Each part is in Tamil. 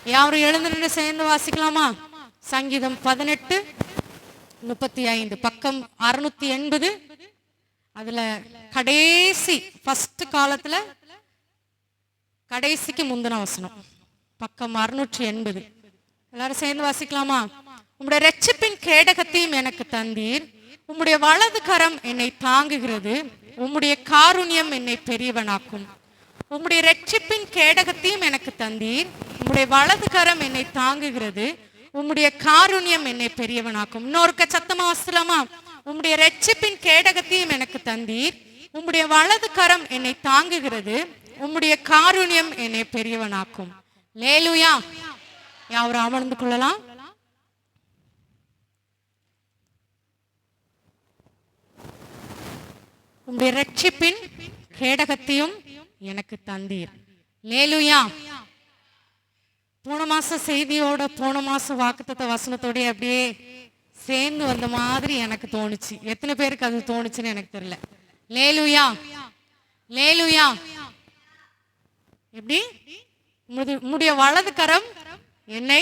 யாரும் எழுந்து நின்று சேர்ந்து வாசிக்கலாமா? சங்கீதம் 18:35, பக்கம் 680. அதுல கடைசி ஃபர்ஸ்ட் காலத்துல கடைசிக்கு முந்தின வசனம், பக்கம் 680. எல்லாரும் சேர்ந்து வாசிக்கலாமா? உம்முடைய இரட்சிப்பின் கேடகத்தையும் எனக்கு தந்தீர், உம்முடைய வலது கரம் என்னை தாங்குகிறது, உம்முடைய காருண்யம் என்னை பெரியவனாக்கும். உம்முடைய இரட்சிப்பின் கேடகத்தையும் எனக்கு தந்தீர், உம்முடைய வலது கரம் என்னை தாங்குகிறது, உம்முடைய காருண்யம் என்னை பெரியவனாக்கும். இன்னொருக்க சத்தமா வாசிக்கலாமா? உம்முடைய இரட்சிப்பின் கேடகத்தையும் எனக்கு தந்தீர், உம்முடைய வலது கரம் என்னை தாங்குகிறது, உம்முடைய காருண்யம் என்னை பெரியவனாக்கும். லேலுயா. யாவரும் அமர்ந்து கொள்ளலாம். உம்முடைய இரட்சிப்பின் கேடகத்தையும் எனக்கு தந்தீர். லேலுயா. போன மாச செய்தியோட போன மாச வாக்குத்தத்த வசனத்தோட அப்படியே சேர்ந்து வந்த மாதிரி எனக்கு தோணுச்சு. எத்தனை பேருக்கு அது தோணுச்சுன்னு எனக்கு தெரியல. லேலுயா. லேலுயா. எப்படி? உம்முடைய வலது கரம் என்னை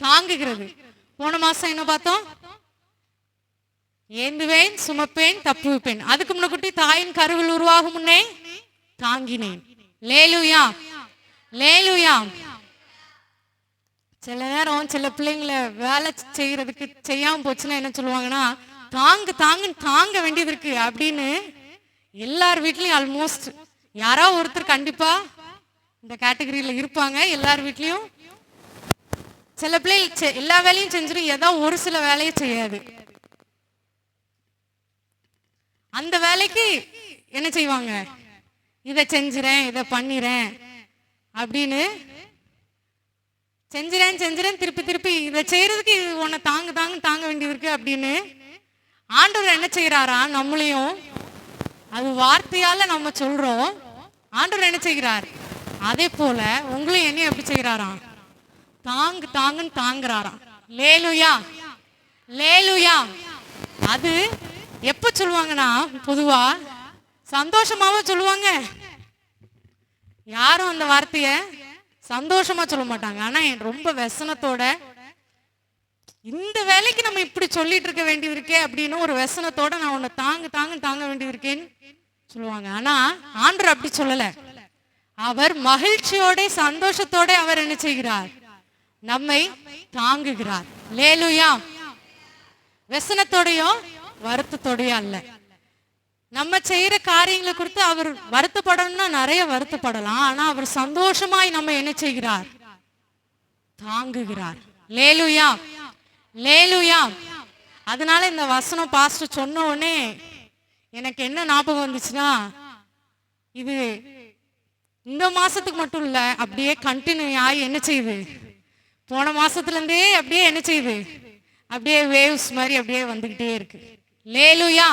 தாங்குகிறது. போன மாசம் என்ன பார்த்தோம்? ஏந்துவேன், சுமப்பேன், தப்புவிப்பேன். அதுக்கு முன்னக்குட்டி தாயின் கருவில் உருவாகும் முன்னே தாங்கினேன். லேலுயா. லேலுயா. சில நேரம் சில பிள்ளைங்களை வேலை செய்யறதுக்கு செய்யாம போச்சுன்னா என்ன சொல்லுவாங்கன்னா, தாங்கு தாங்குன்னு தாங்க வேண்டியது இருக்கு அப்படின்னு. எல்லார் வீட்லயும் ஆல்மோஸ்ட் யாரோ ஒருத்தர் கண்டிப்பா இந்த கேட்டகரியில இருப்பாங்க. எல்லார் வீட்லயும் சில பிள்ளைகள் எல்லா வேலையும் செஞ்சிடும், ஏதோ ஒரு சில வேலையை செய்யாது. அந்த வேலைக்கு என்ன செய்வாங்க? இதை செஞ்சிறேன், இதை பண்ணிறேன் அப்படின்னு செஞ்சிறேன் திருப்பி திருப்பி இதை செய்யறதுக்கு உன்னை தாங்க வேண்டியது இருக்கு அப்படின்னு. ஆண்டவர் என்ன செய்யறாரா? நம்மளையும் அது வார்த்தையால நம்ம சொல்றோம். ஆண்டவர் என்ன செய்கிறார்? அதே போல உங்களையும் என்ன எப்படி செய்யறாராம்? தாங்குன்னு தாங்குறாராம். லேலுயா. லேலுயா. அது எப்ப சொல்லுவாங்கன்னா, பொதுவா சந்தோஷமாவே சொல்லுவாங்க. யாரும் அந்த வார்த்தைய சந்தோஷமா சொல்ல மாட்டாங்க. ஆனா ரொம்ப வெசனத்தோட, இந்த வேலைக்கு நம்ம இப்படி சொல்லிட்டு இருக்க வேண்டியது இருக்கே அப்படின்னு ஒரு வெசனத்தோட, நான் உன்னை தாங்க வேண்டியது இருக்கேன்னு சொல்லுவாங்க. ஆனா ஆண்டவர் அப்படி சொல்லல. அவர் மகிழ்ச்சியோட சந்தோஷத்தோட அவர் என்ன செய்கிறார்? நம்மை தாங்குகிறார். லேலுயா. வெசனத்தோடையோ வருத்தத்தோடையோ அல்ல. நம்ம செய்யற காரியங்களை குறித்து அவர் வருத்தப்படணும்னா நிறைய வருத்தப்படலாம். ஆனா அவர் சந்தோஷமாய் நம்ம என்ன செய்கிறார்? தாங்குகிறார். லேலுயா. லேலுயா. அதனால இந்த வசனம் பாஸ்டர் சொன்ன உடனே எனக்கு என்ன ஞாபகம் வந்துச்சுன்னா, இது இந்த மாசத்துக்கு மட்டும் இல்ல, அப்படியே கண்டினியூ ஆகி என்ன செய்யுது? போன மாசத்துல இருந்தே அப்படியே என்ன செய்யுது? அப்படியே வேவ்ஸ் மாதிரி அப்படியே வந்துகிட்டே இருக்கு. லேலுயா.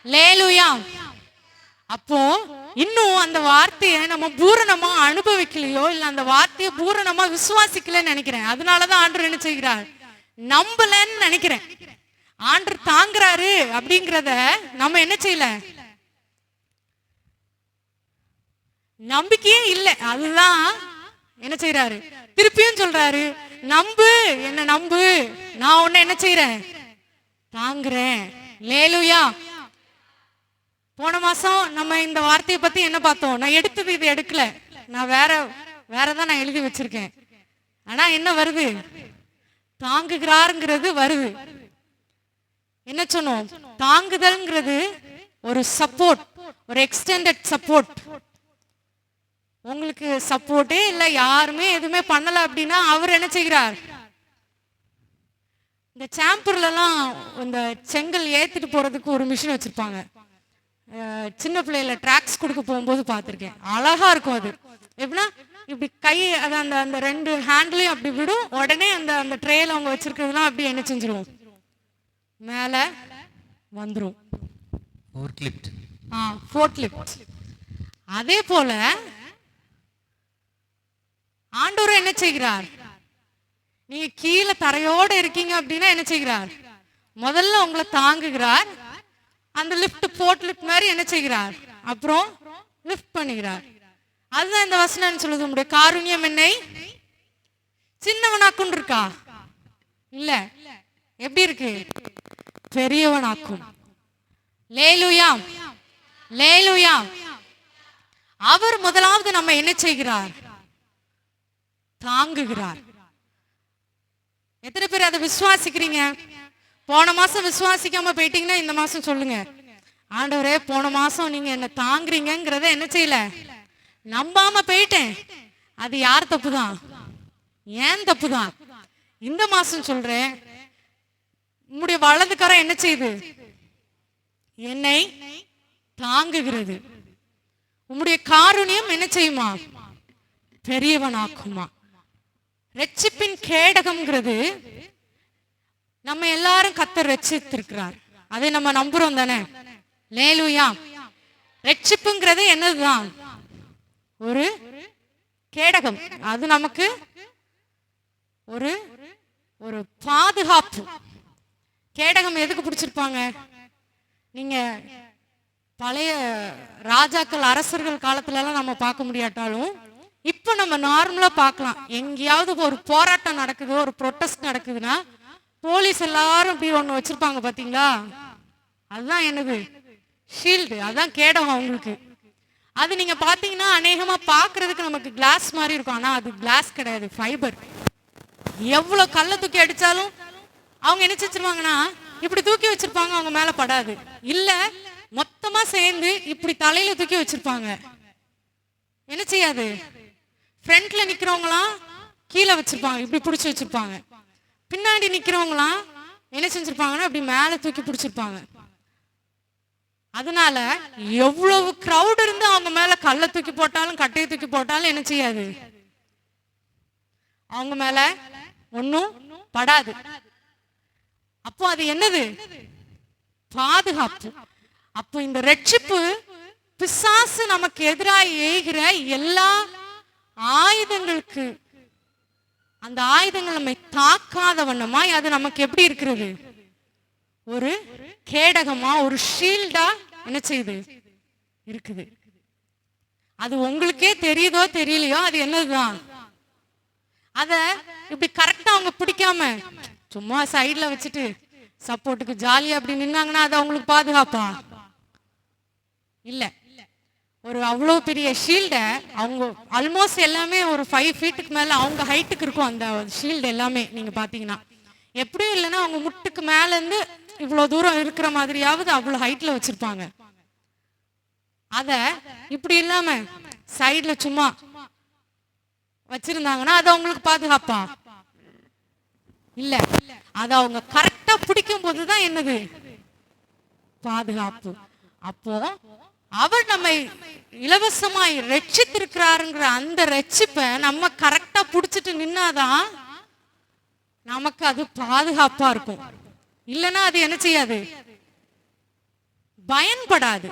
லேலுயா. அப்போ இன்னும் அந்த வார்த்தையை நம்ம பூரணமா அனுபவிக்கலையோ, இல்ல அந்த வார்த்தையை பூரணமா விசுவாசிக்கலன்னு நினைக்கிறேன். அதனாலதான் ஆண்டவர் என்ன செய்கிறார்? நம்பலன்னு நினைக்கிறேன். ஆண்டவர் தாங்குறாரு அப்படிங்கிறத நம்ம என்ன செய்யல, நம்பிக்கையே இல்லை. அதுதான் என்ன செய்யறாரு? திருப்பியும் சொல்றாரு, நம்பு, என்ன நம்பு, நான் உன்னை என்ன செய்யறேன்? தாங்குறேன். லேலுயா. போன மாசம் நம்ம இந்த வார்த்தையை பத்தி என்ன பார்த்தோம்? நான் எடுத்தது இது எடுக்கல, நான் வேறதான் நான் எழுதி வச்சிருக்கேன். ஆனா என்ன வருது? தாங்குகிறாருங்கிறது வருது. என்ன சொன்னோம்? தாங்குதல்ங்கிறது ஒரு சப்போர்ட், ஒரு எக்ஸ்டெண்டட் சப்போர்ட். உங்களுக்கு சப்போர்ட்டே இல்லை, யாருமே எதுவுமே பண்ணல அப்படின்னா அவர் என்ன செய்கிறார்? இந்த சாம்பர்லாம் இந்த செங்கல் ஏத்திட்டு போறதுக்கு ஒரு மிஷின் வச்சிருப்பாங்க. சின்ன பிள்ளைல டிராக்ஸ் கொடுக்க போகும்போது பார்த்துருக்கேன். அழகா இருக்கும் அது. எப்படின்னா இப்படி கை அதை அந்த அந்த ரெண்டு ஹேண்ட்லையும் அப்படி விடும், உடனே அந்த அந்த ட்ரேல அவங்க வச்சிருக்கிறதுலாம் அப்படி என்ன செஞ்சிரும்? மேல வந்துரும். ஃபோர்க்லிஃப்ட். அதே போல ஆண்டவர் என்ன செய்கிறார்? நீங்க கீழே தரையோட இருக்கீங்க அப்படின்னா என்ன செய்கிறார்? முதல்ல உங்களை தாங்குகிறார். அந்த லிஃப்ட் போர்ட் லிஃப்ட் மாதிரி என்ன செய்கிறார்? அப்புறம் லிஃப்ட் பண்ணுகிறார். அதுதான் இந்த வசனம் சொல்லுது, உங்களுடைய காருண்யம் என்னை சிறியவனாக்கும் இருக்கா? இல்ல, எப்படி இருக்கு? பெரியவனாக்கும். லேலுயா, லேலுயா. அவர் முதலாவது நம்ம என்ன செய்கிறார்? தாங்குகிறார். எத்தனை பேர் அதை விசுவாசிக்கிறீங்க? போன மாசம் விசுவாசிக்காம போயிட்டீங்கன்னா இந்த மாசம் சொல்லுங்க, ஆண்டவரே போன மாசம் நீங்க என்ன தாங்குறீங்கிறத என்ன செய்யல, நம்பாம போயிட்டேன். அது யார் தப்பு தான்? ஏன் தப்பு தான்? இந்த மாசம் சொல்றேன், உம்முடைய வலது கரம் என்ன செய்யுது? என்னை தாங்குகிறது. உம்முடைய காருண்யம் என்ன செய்யுமா? பெரியவனாக்குமா. ரட்சிப்பின் கேடகம்ங்கிறது நம்ம எல்லாரும் கர்த்தர் ரட்சித்திருக்கிறார், அதை நம்ம நம்புறோம் தானே? லேலுயா. ரட்சிப்புங்கிறது என்னதுதான்? ஒரு கேடகம். அது நமக்கு ஒரு ஒரு பாதுகாப்பு. கேடகம் எதுக்கு பிடிச்சிருப்பாங்க? நீங்க பழைய ராஜாக்கள் அரசர்கள் காலத்துல எல்லாம் நம்ம பார்க்க முடியாட்டாலும் இப்ப நம்ம நார்மலா பார்க்கலாம். எங்கேயாவது ஒரு போராட்டம் நடக்குது, ஒரு ப்ரொட்டஸ்ட் நடக்குதுன்னா போலீஸ் எல்லாரும் இப்படி ஒண்ணு வச்சிருப்பாங்க பாத்தீங்களா? அதுதான் என்னது? ஷீல்டு. அதான் கேடகம் அவங்களுக்கு. அது நீங்க பாத்தீங்கன்னா அநேகமா பாக்குறதுக்கு நமக்கு கிளாஸ் மாதிரி இருக்கும், ஆனா அது கிளாஸ் கிடையாது, ஃபைபர். எவ்வளவு கல்ல தூக்கி அடிச்சாலும் அவங்க என்ன செஞ்சிருவாங்கன்னா இப்படி தூக்கி வச்சிருப்பாங்க, அவங்க மேல படாது. இல்ல மொத்தமா சேர்ந்து இப்படி தலையில தூக்கி வச்சிருப்பாங்க, என்ன செய்யாது? ஃப்ரண்ட்ல நிக்கிறவங்களாம் கீழே வச்சிருப்பாங்க, இப்படி பிடிச்சி வச்சிருப்பாங்க. பின்னாடி நிக்கிறவங்களாம் என்ன செஞ்சிருப்பாங்கன்னா அப்படி மேல தூக்கி பிடிச்சிருப்பாங்க. அதனால எவ்வளவு கிரௌட் இருந்து அவங்க மேல கல்ல தூக்கி போட்டாலும் கட்டையை தூக்கி போட்டாலும் என்ன செய்யாது? அவங்க மேல ஒன்னும் படாது. அப்போ அது என்னது? பாதுகாப்பு. அப்போ இந்த ரட்சிப்பு பிசாசு நமக்கு எதிராக ஏகிற எல்லா ஆயுதங்களுக்கு, அந்த ஆயுதங்கள் நம்மை தாக்காத வண்ணமாய் அது நமக்கு எப்படி இருக்கிறது? ஒரு கேடகமா, ஒரு ஷீல்டா என்ன செய்யுது? இருக்குது. அது உங்களுக்கே தெரியுதோ தெரியலையோ அது என்னதுதான்? அத இப்படி கரெக்டா அவங்க பிடிக்காம சும்மா சைட்ல வச்சுட்டு சப்போர்ட்டுக்கு ஜாலியா அப்படி நின்னாங்கன்னா அது அவங்களுக்கு பாதுகாப்பா? இல்ல. ஒரு அவ்வளோ பெரிய ஷீல்ட அவங்க ஆல்மோஸ்ட் எல்லாமே ஒரு 5 ஃபீட்டுக்கு மேல அவங்க ஹைட்டுக்கு இருக்கும் அந்த ஷீல்டு எல்லாமே. நீங்க பாத்தீங்கன்னா எப்படியும் இல்லைன்னா அவங்க முட்டுக்கு மேல இருந்து இவ்வளவு தூரம் இருக்கிற மாதிரியாவது அவ்வளவு ஹைட்ல வச்சிருப்பாங்க. அத இப்படி இல்லாம சைட்ல சும்மா வச்சிருந்தாங்கன்னா அது அவங்களுக்கு பாதுகாப்பா? இல்ல. அது அவங்க கரெக்டா பிடிக்கும் போதுதான் என்னது? பாதுகாப்பு. அப்போ அவர் நம்மை இலவசமாய் ரட்சித்திருக்கிறாருங்கிற அந்த ரட்சிப்பை நம்ம கரெக்டா புடிச்சிட்டு நின்னாதான் நமக்கு அது பாதுகாப்பா இருக்கும். இல்லைன்னா அது என்ன செய்யாது? பயன்படாது.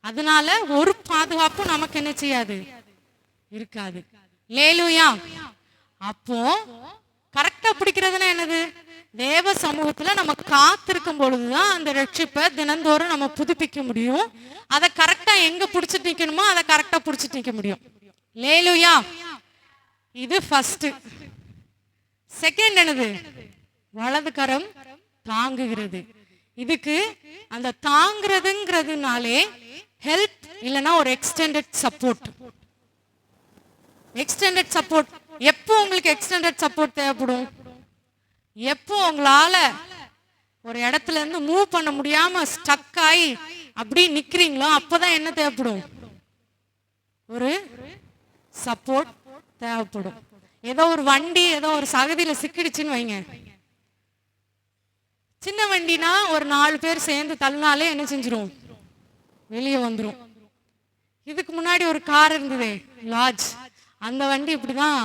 அதனால ஒரு பாதுகாப்பும் நமக்கு என்ன செய்யாது? இருக்காது. லேலுயா. அப்போ கரெக்டா பிடிக்கிறதுனா என்னது? தேவ சமூகத்துல நம்ம காத்திருக்கும் பொழுதுதான் அந்த ரட்சிப்பை தினந்தோறும் நம்ம புதுப்பிக்க முடியும். அதை கரெக்டா எங்க புடிச்சிட்டு நிக்கணுமோ அதை கரெக்டா புடிச்சிட்டு நிக்க முடியும். லேலுயா. இது ஃபர்ஸ்ட். செகண்ட் என்னது? வலது கரம் தாங்குகிறது. இதுக்கு அந்த தாங்குறதுங்கிறதுனாலே ஹெல்ப் இல்லைன்னா ஒரு எக்ஸ்டெண்டட் சப்போர்ட். எக்ஸ்டெண்டட் சப்போர்ட் எப்போ உங்களுக்கு எக்ஸ்டெண்டட் சப்போர்ட் தேவைப்படும்? எப்போ உங்களால ஒரு இடத்துல இருந்து மூவ் பண்ண முடியாம ஸ்டக் ஆகி அப்படி நிக்கிறீங்களோ அப்பதான் என்ன தேவைப்படும்? ஒரு சப்போர்ட் தேவைப்படும். ஏதோ ஒரு வண்டி ஏதோ ஒரு சகதியில சிக்கிடுச்சுன்னு வைங்க, சின்ன வண்டினா ஒரு 4 பேர் சேர்ந்து தள்ளினாலே என்ன செஞ்சிரும்? வெளியே வந்துடும். இதுக்கு முன்னாடி ஒரு கார் இருந்ததே லார்ஜ், அந்த வண்டி இப்படிதான்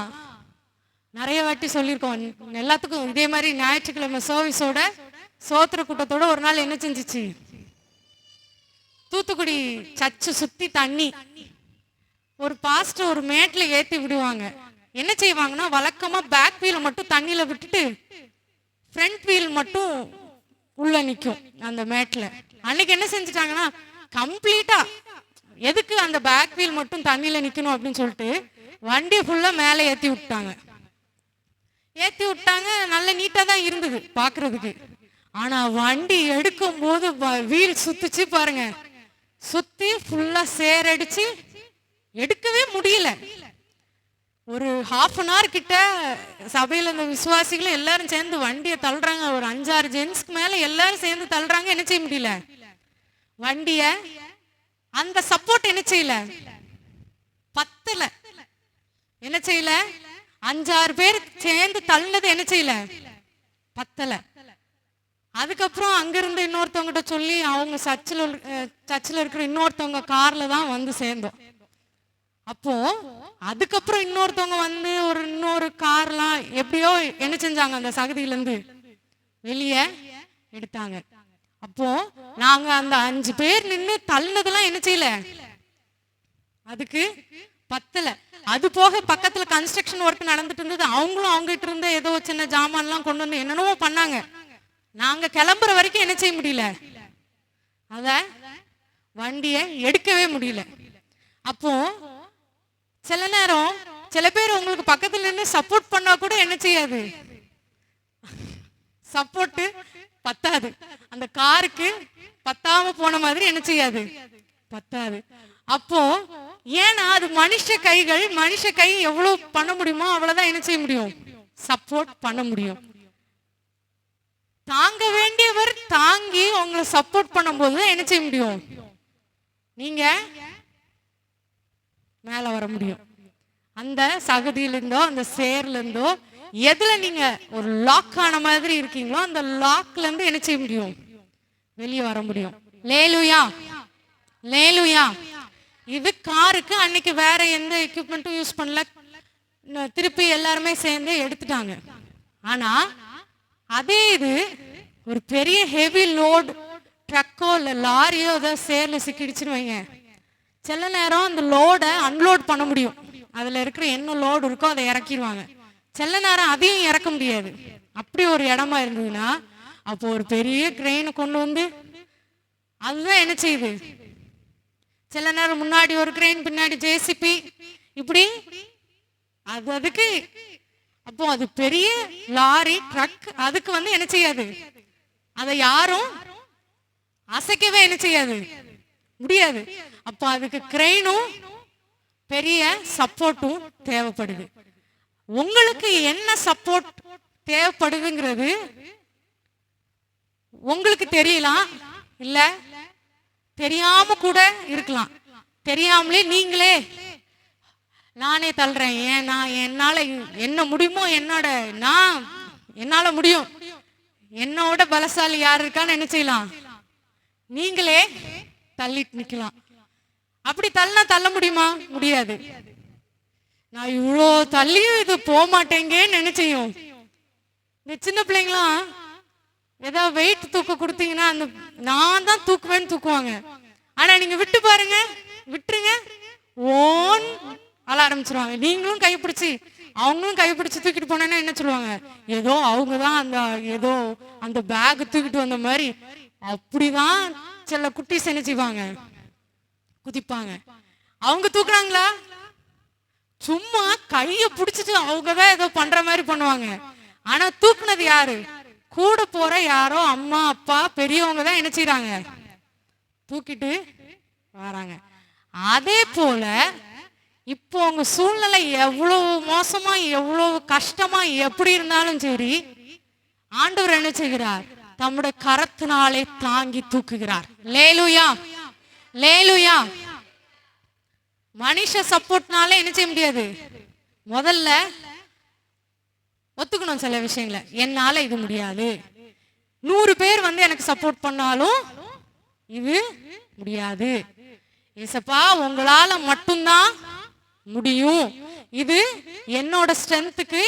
நிறைய வாட்டி சொல்லியிருக்கோம். எல்லாத்துக்கும் இதே மாதிரி ஞாயிற்றுக்கிழமை சர்வீஸோட சோத்திர கூட்டத்தோட ஒரு நாள் என்ன செஞ்சிச்சு? தூத்துக்குடி சர்ச்சு சுத்தி தண்ணி. ஒரு பாஸ்டர் ஒரு மேட்ல ஏத்தி விடுவாங்க. என்ன செய்வாங்கன்னா வழக்கமா பேக் வீல் மட்டும் தண்ணியில விட்டுட்டு ஃப்ரண்ட் வீல் மட்டும் உள்ள நிக்கும் அந்த மேட்ல. அன்னைக்கு என்ன செஞ்சுட்டாங்கன்னா கம்ப்ளீட்டா எதுக்கு அந்த பேக் வீல் மட்டும் தண்ணியில நிக்கணும் அப்படின்னு சொல்லிட்டு வண்டி ஃபுல்லா மேலே ஏத்தி விட்டாங்க. ஏத்தி விட்டாங்க. நல்ல நீட்டா தான் இருந்தது பாக்குறதுக்கு. ஆனா வண்டி எடுக்கும் போது வீல் சுத்துச்சு பாருங்க, சுத்தி ஃபுல்லா சேரடிச்சு எடுக்கவே முடியல. ஒரு ½ கிட்ட சபையில இந்த விசுவாசிகளும் எல்லாரும் சேர்ந்து வண்டியை தள்ளுறாங்க. ஒரு 5-6 ஜென்ஸ்க்கு மேல எல்லாரும் சேர்ந்து தள்ளுறாங்க. என்ன செய்ய முடியல வண்டிய. அந்த சப்போர்ட் என்ன செய்யல, பத்தல. என்ன செய்யல, 5-6 பேர் சேர்ந்து தள்ளினது என்ன செய்யல, பத்தல. அதுக்கப்புறம் அங்கிருந்து இன்னொருத்தவங்கிட்ட சொல்லி அவங்க சர்ச்சில் இருக்கிற இன்னொருத்தவங்க கார்ல தான் வந்து சேர்ந்தோம். அப்போ அதுக்கப்புறம் இன்னொருத்தவங்க வந்து இன்னொரு கார்லாம் எப்படியோ என்ன செஞ்சாங்க, அந்த சகதியிலேருந்து வெளியே எடுத்தாங்க. அப்போ நாங்க அந்த 5 பேர் நின்று தள்ளினதெல்லாம் என்ன செய்யல, அதுக்கு பத்தல. அது போக பக்கத்துல கன்ஸ்ட்ரக்ஷன் ஒர்க் நடந்துட்டு இருந்தது. அவங்களும் அவங்ககிட்ட இருந்த ஏதோ சின்ன ஜாமான்லாம் கொண்டு வந்து என்னென்னவோ பண்ணாங்க. நாங்க கிளம்புற வரைக்கும் என்ன செய்ய முடியல, அத வண்டியை எடுக்கவே முடியல. அப்போ சில நேரம் சில பேர் உங்களுக்கு பக்கத்துல நின்று சப்போர்ட் பண்ணா கூட என்ன செய்யாது, சப்போர்ட் பத்தாது. அந்த காருக்கு பத்தாம போன மாதிரி என்ன செய்யாது, பத்தாது. அப்போ ஏன்னா அது மனுஷ கைகள், மனுஷ கை எவ்வளவு பண்ண முடியுமோ அவ்வளவுதான் என்ன செய்ய முடியும், சப்போர்ட் பண்ண முடியும். தாங்க வேண்டியவர் தாங்கி உங்களை சப்போர்ட் பண்ணும்போது என்ன செய்ய முடியும், நீங்க மேல வர முடியும். அந்த சகதியில இருந்தோ அந்த சேர்ல இருந்தோ எதுல நீங்க ஒரு லாக் ஆன மாதிரி இருக்கீங்களோ அந்த லாக்ல இருந்து என்ன செய்ய முடியும், வெளியே வர முடியும். லேலுயா, லேலுயா. இது காருக்கு அன்னைக்கு வேற எந்த எக்யூப்மெண்ட்டும் யூஸ் பண்ணல, திருப்பி எல்லாருமே சேர்ந்து எடுத்துட்டாங்க. ஆனா அதே இது ஒரு பெரிய ஹெவி லோடு ட்ரக்கோ இல்லை லாரியோ ஏதோ சேர்ல சிக்கிடுச்சுன்னு வைங்க, சில நேரம் அந்த லோடை அன்லோட் பண்ண முடியும். அதுல இருக்கிற என்ன லோடு இருக்கோ அதை இறக்கிடுவாங்க. சில நேரம் அதையும் இறக்க முடியாது. அப்படி ஒரு இடமா இருந்ததுன்னா அப்போ ஒரு பெரிய கிரெயினை கொண்டு வந்து அதுதான் என்ன செய்யுது, சில நேரம் முன்னாடி ஒரு கிரெயின் பின்னாடி ஜேசிபி இப்படி அதுக்கு. அப்போ அது பெரிய லாரி ட்ரக், அதுக்கு வந்து என்ன செய்யாது, அதை யாரும் அசைக்கவே என்ன செய்யாது முடியாது. அப்போ அதுக்கு கிரெயினும் பெரிய சப்போர்ட்டும் தேவைப்படுது. உங்களுக்கு என்ன சப்போர்ட் தேவைப்படுதுங்கிறது உங்களுக்கு தெரியலாம், இல்ல தெரியாம கூட இருக்கலாம். தெரியாமலே நீங்களே நானே தள்ளுறேன், ஏன் நான் என்னால என்ன முடியுமோ, என்னால முடியும், என்னோட பலசாலி யார் இருக்கான்னு என்ன செய்யலாம், நீங்களே தள்ளிட்டு நிக்கலாம். அப்படி தள்ளினா தள்ள முடியுமா, முடியாது. நான் இவ்வளோ தள்ளியும் இது போக மாட்டேங்கன்னு நினைச்சையும். இந்த சின்ன பிள்ளைங்களாம் ஏதாவது வெயிட் தூக்க கொடுத்தீங்கன்னா அந்த நான் தான் தூக்குவேன்னு தூக்குவாங்க. ஆனா நீங்க விட்டு பாருங்க, விட்டுருங்க, ஓன் அழ ஆரம்பிச்சிருவாங்க. நீங்களும் கைப்பிடிச்சு அவங்களும் கைப்பிடிச்சு தூக்கிட்டு போனேன்னா என்ன சொல்லுவாங்க, ஏதோ அவங்கதான் அந்த ஏதோ அந்த பேக் தூக்கிட்டு வந்த மாதிரி. அப்படிதான் சில குட்டீஸ் என்ன செய்வாங்க, குதிப்பாங்க. அவங்க தூக்குறாங்களா, சும்மா கைய பிடிச்சிட்டு அவங்கதான் ஏதோ பண்ற மாதிரி பண்ணுவாங்க. ஆனா தூக்குனது யாரு, கூட போற யாரோ அம்மா அப்பா பெரியவங்க தான் என்ன செய்யறாங்க, தூக்கிட்டு வராங்க. அதே போல இப்போ உங்க சூழ்நிலை எவ்வளவு மோசமா எவ்வளவு கஷ்டமா எப்படி இருந்தாலும் சரி, ஆண்டவர் என்ன செய்கிறார், தம்முடைய கரத்தினாலே தாங்கி தூக்குகிறார். லேலுயா, லேலுயா. மனுஷ சப்போர்ட்னால என்ன செய்ய முடியாது, முதல்ல ஒத்துக்கணும் சில விஷயங்களை. என்னால இது முடியாது. 100 பேர் வந்து எனக்கு சப்போர்ட் பண்ணாலும் இது முடியாது. ஏசப்பா உங்களால மட்டும்தான் முடியும். இது என்னோட ஸ்ட்ரென்த்துக்கு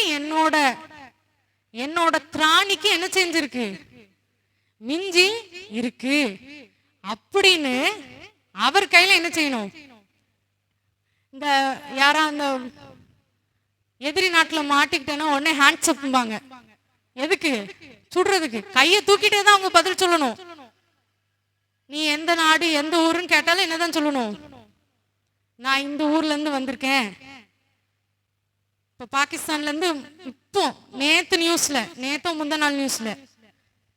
என்னோட திராணிக்கு என்ன செஞ்சிருக்கு, மிஞ்சி இருக்கு அப்படின்னு அவர் கையில என்ன செய்யணும். இந்த யாரா அந்த எதிரி நாட்டுல மாட்டிக்கிட்டேன்னா உடனே ஹேண்ட்ஸ் அப்பாங்க. எதுக்கு, சுடுறதுக்கு. கையை தூக்கிட்டே தான் அவங்க பதில் சொல்லணும். நீ எந்த நாடு எந்த ஊருன்னு கேட்டாலும் என்னதான் சொல்லணும், நான் இந்த ஊர்ல இருந்து வந்திருக்கேன், இப்போ பாகிஸ்தான்ல இருந்து இப்போ நேத்து நியூஸ்ல, நேத்தோ முந்த நாள் நியூஸ்ல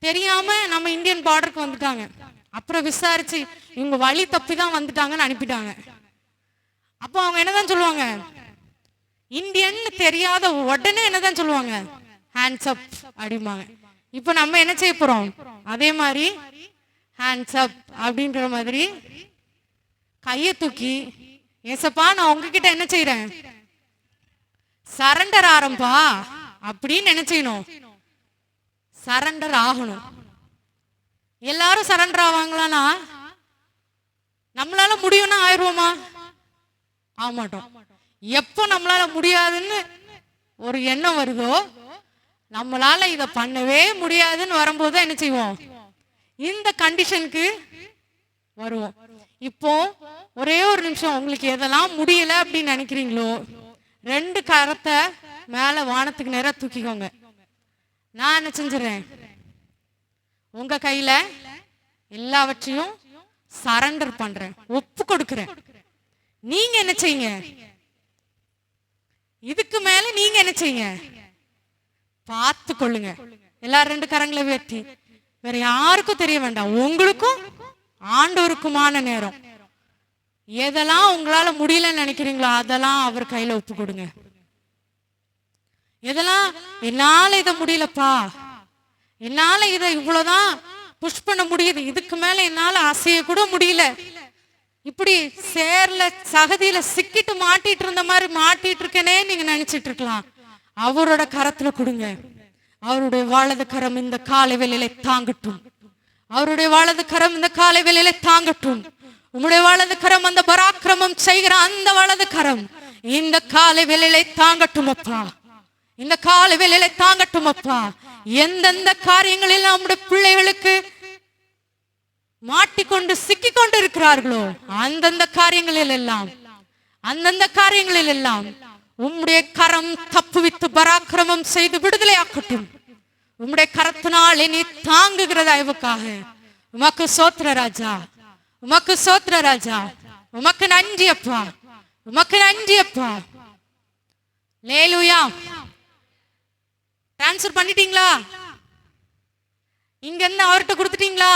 தெரியாம நம்ம இந்தியன் பார்டருக்கு வந்துட்டாங்க. அப்புறம் விசாரிச்சு இவங்க வழி தப்பி தான் வந்துட்டாங்கன்னு அனுப்பிட்டாங்க. அப்போ அவங்க என்னதான் சொல்லுவாங்க, இந்தியன் தெரியாத உடனே என்னதான் சொல்லுவாங்க, ஹேண்ட்ஸ் அப் அப்படிம்பாங்க. இப்போ நம்ம என்ன செய்ய போறோம், அதே மாதிரி ஹேண்ட்ஸ் அப் அப்படின்ற மாதிரி கையை தூக்கி, ஏசப்பா நான் உங்ககிட்ட என்ன செய்யறேன், சரண்டர் ஆரம்பா அப்படின்னு என்ன செய்யணும், சரண்டர் ஆகணும். எல்லாரும் சரண்டர் ஆவாங்களான்னா நம்மளால முடியும்னா ஆயிடுவோமா, ஆக மாட்டோம். எப்போ நம்மளால முடியாதுன்னு ஒரு எண்ணம் வருதோ, நம்மளால இதை பண்ணவே முடியாதுன்னு வரும்போது என்ன செய்வோம், இந்த கண்டிஷனுக்கு வருவோம். இப்போ ஒரே ஒரு நிமிஷம், உங்களுக்கு எதெல்லாம் முடியல அப்படின்னு நினைக்கிறீங்களோ 2 கரத்தை மேல வானத்துக்கு நேரா தூக்கிக்கோங்க. நான் என்ன செஞ்சிடறேன், உங்க கையில எல்லாவற்றையும் சரண்டர் பண்றேன், ஒப்பு கொடுக்கிறேன். நீங்க என்ன செய்யுங்க, இதுக்கு மேல நீங்க என்ன செய்யுங்க, பார்த்து கொள்ளுங்க. எல்லாரும் 2 கரங்களை உயர்த்தி, வேற யாருக்கும் தெரிய வேண்டாம், உங்களுக்கும் ஆண்டவருக்குமான நேரம். எதெல்லாம் உங்களால முடியலன்னு நினைக்கிறீங்களோ அதெல்லாம் அவர் கையில ஒப்பு கொடுங்க. எதெல்லாம் என்னால இதை முடியலப்பா, என்னால இதை இவ்வளவுதான் புஷ் பண்ண முடியுது, இதுக்கு மேல என்னால அசைய கூட முடியல, இப்படி சேர்ல சகதியில சிக்கிட்டு மாட்டிட்டு இருந்த மாதிரி மாட்டிட்டு இருக்கேனே நீங்க நினைச்சிட்டு இருக்கலாம். அவரோட கரத்துல கொடுங்க. அவருடைய வலது கரம் இந்த காலை வேளையில தாங்கட்டும். அவருடைய வலது கரம் இந்த காலை வேளையில தாங்கட்டும். உம்முடைய வலது கரம், அந்த பராக்கிரமம் செய்கிற அந்த வலது கரம் இந்த காலை வேளையில தாங்கட்டும் அப்பா. இந்த காலை வேளையில தாங்கட்டும் அப்பா. எந்தெந்த காரியங்களில் நம்முடைய பிள்ளைகளுக்கு மாட்டிக்கொண்டு சிக்கிக்கொண்டு இருக்கிறார்களோ அந்தந்த காரியங்களில் எல்லாம் உம்முடைய கரம் தப்புவித்து பராக்கிரமம் செய்து விடுதலை ஆக்கட்டும். உம்முடைய கரத்தினால் நீ தாங்குகிற தயவுக்காக உமக்கு சோத்திர ராஜா, உமக்கு சோத்திர ராஜா, உமக்கு நன்றி அப்பா, உமக்கு நன்றி அப்பா. லேலுயா. டிரான்ஸ்ஃபர் பண்ணிட்டீங்களா, இங்க இருந்து அவர்கிட்ட கொடுத்துட்டீங்களா?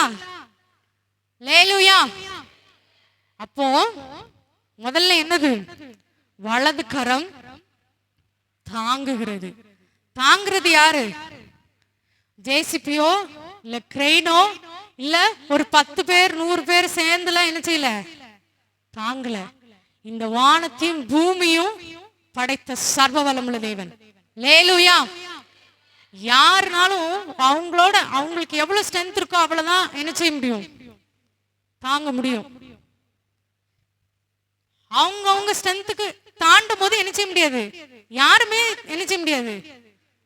லேலுயா. அப்போ முதல்ல என்னது, வலது கரம் தாங்குகிறது. தாங்குறது யாரு, ஜேசிபியோ இல்ல கிரெயினோ இல்ல ஒரு 10 பேர் 100 பேர் சேர்ந்துலாம் என்ன செய்யல, தாங்கல. இந்த வானத்தையும் பூமியும் படைத்த சர்வ வல்லமுள்ள தேவன். லேலுயா. யாருனாலும் அவங்களுக்கு எவ்வளவு ஸ்ட்ரென்த் இருக்கோ அவ்வளவுதான் என்ன செய்ய முடியும், தாங்க முடியும். அவங்க ஸ்ட்ரென்த்துக்கு தாண்டும் போது என்ன செய்ய முடியாது, யாருமே என்ன செய்ய முடியாது,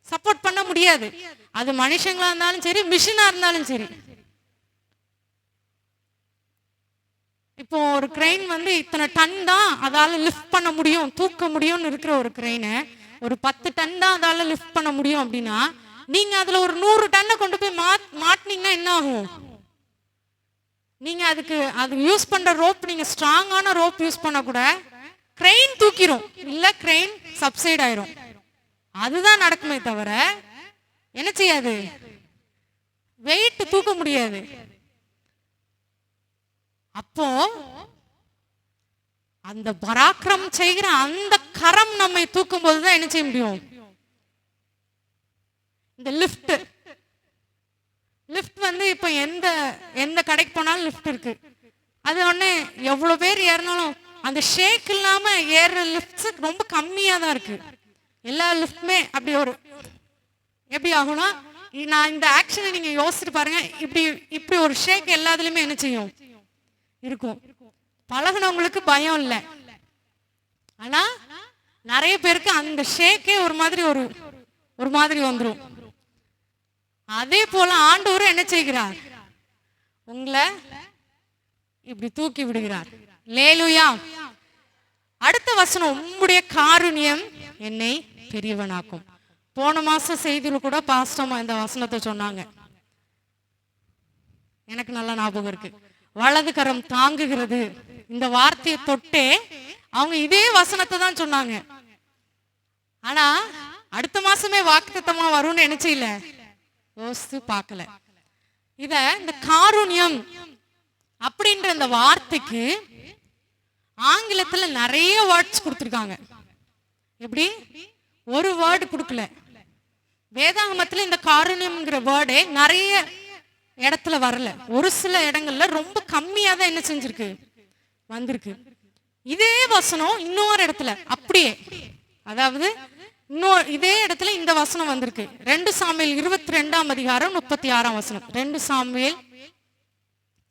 சப்போர்ட் பண்ண முடியாது. அது மனுஷங்களா இருந்தாலும் சரி, மிஷினா இருந்தாலும் சரி. இப்போ ஒரு கிரெயின் வந்து இத்தனை டன் தான் அதால லிஃப்ட் பண்ண முடியும், தூக்க முடியும்னு இருக்கிற ஒரு கிரெயினை ஒரு 10 டன் தான் அதால லிஃப்ட் பண்ண முடியும் அப்படின்னா, நீங்க அதுல ஒரு 100 டன்னை கொண்டு போய் மாட்டினீங்கன்னா என்ன ஆகும்? நீங்க அது யூஸ் பண்ற ரோப், நீங்க ஸ்ட்ராங்கான ரோப் யூஸ் பண்ண கூட கிரெயின் தூக்கிரும், இல்ல கிரெயின் சப்சைட் ஆயிரும். அதுதான் நடக்குமே தவிர என்ன செய்யாது, வெயிட் தூக்க முடியாது. அப்போ அந்த பராக்கிரமம் செய்கிற அந்த கரம் நம்மை தூக்கும் போதுதான் என்ன செய்ய முடியும். இந்த லிஃப்ட் வந்து இப்ப எந்த கடைக்கு போனாலும் லிஃப்ட் இருக்கு. அது ஒண்ணு எவ்வளவு பேர் ஏறினாலும் அந்த ஷேக் இல்லாம ஏற லிஃப்ட் ரொம்ப கம்மியா தான் இருக்கு. எல்லா லிஃப்ட்டுமே அப்படி எப்படி ஆகும்னா, நான் இந்த ஆக்ஷனை நீங்க யோசிச்சுட்டு பாருங்க, இப்படி ஒரு ஷேக் எல்லாத்துலயுமே என்ன செய்யும் இருக்கும். பழகுனவங்களுக்கு பயம் இல்லை, ஆனா நிறைய பேருக்கு அந்த ஷேக்கே ஒரு மாதிரி வந்துடும். அதே போல ஆண்டவரும் என்ன செய்கிறார், உங்களை இப்படி தூக்கி விடுகிறார். லேலுயா. அடுத்த வசனம், உம்முடைய காருண்யம் என்னை பெரியவனாக்கும். போன மாசம் செய்தியில கூட பாஸ்டமா இந்த வசனத்தை சொன்னாங்க, எனக்கு நல்லா ஞாபகம் இருக்கு. வலது கரம் தாங்குகிறது, இந்த வார்த்தையை தொட்டே அவங்க இதே வசனத்தை தான் சொன்னாங்க. ஆனா அடுத்த மாசமே வாக்குத்தத்தமா வரும்னு நினைச்சில்ல, யோசித்து பார்க்கல. இந்த காருண்யம் அப்படின்ற இந்த வார்த்தைக்கு ஆங்கிலத்துல நிறைய வேர்ட்ஸ் கொடுத்துருக்காங்க. எப்படி? ஒரு வேர்டு கொடுக்கல. வேதாகமத்துல இந்த காருண்யம்ங்கிற வேர்டே நிறைய இடத்துல வரல. ஒரு சில இடங்கள்ல ரொம்ப கம்மியா தான் என்ன செஞ்சிருக்கு, வந்திருக்கு. இதே வசனம் இன்னொரு இடத்துல அப்படியே, அதாவது இதே இடத்துல இந்த வசனம் வந்திருக்கு. 2 சாமுவேல் 22ஆம் அதிகாரம் 36ஆம் வசனம். 2 சாமுவேல்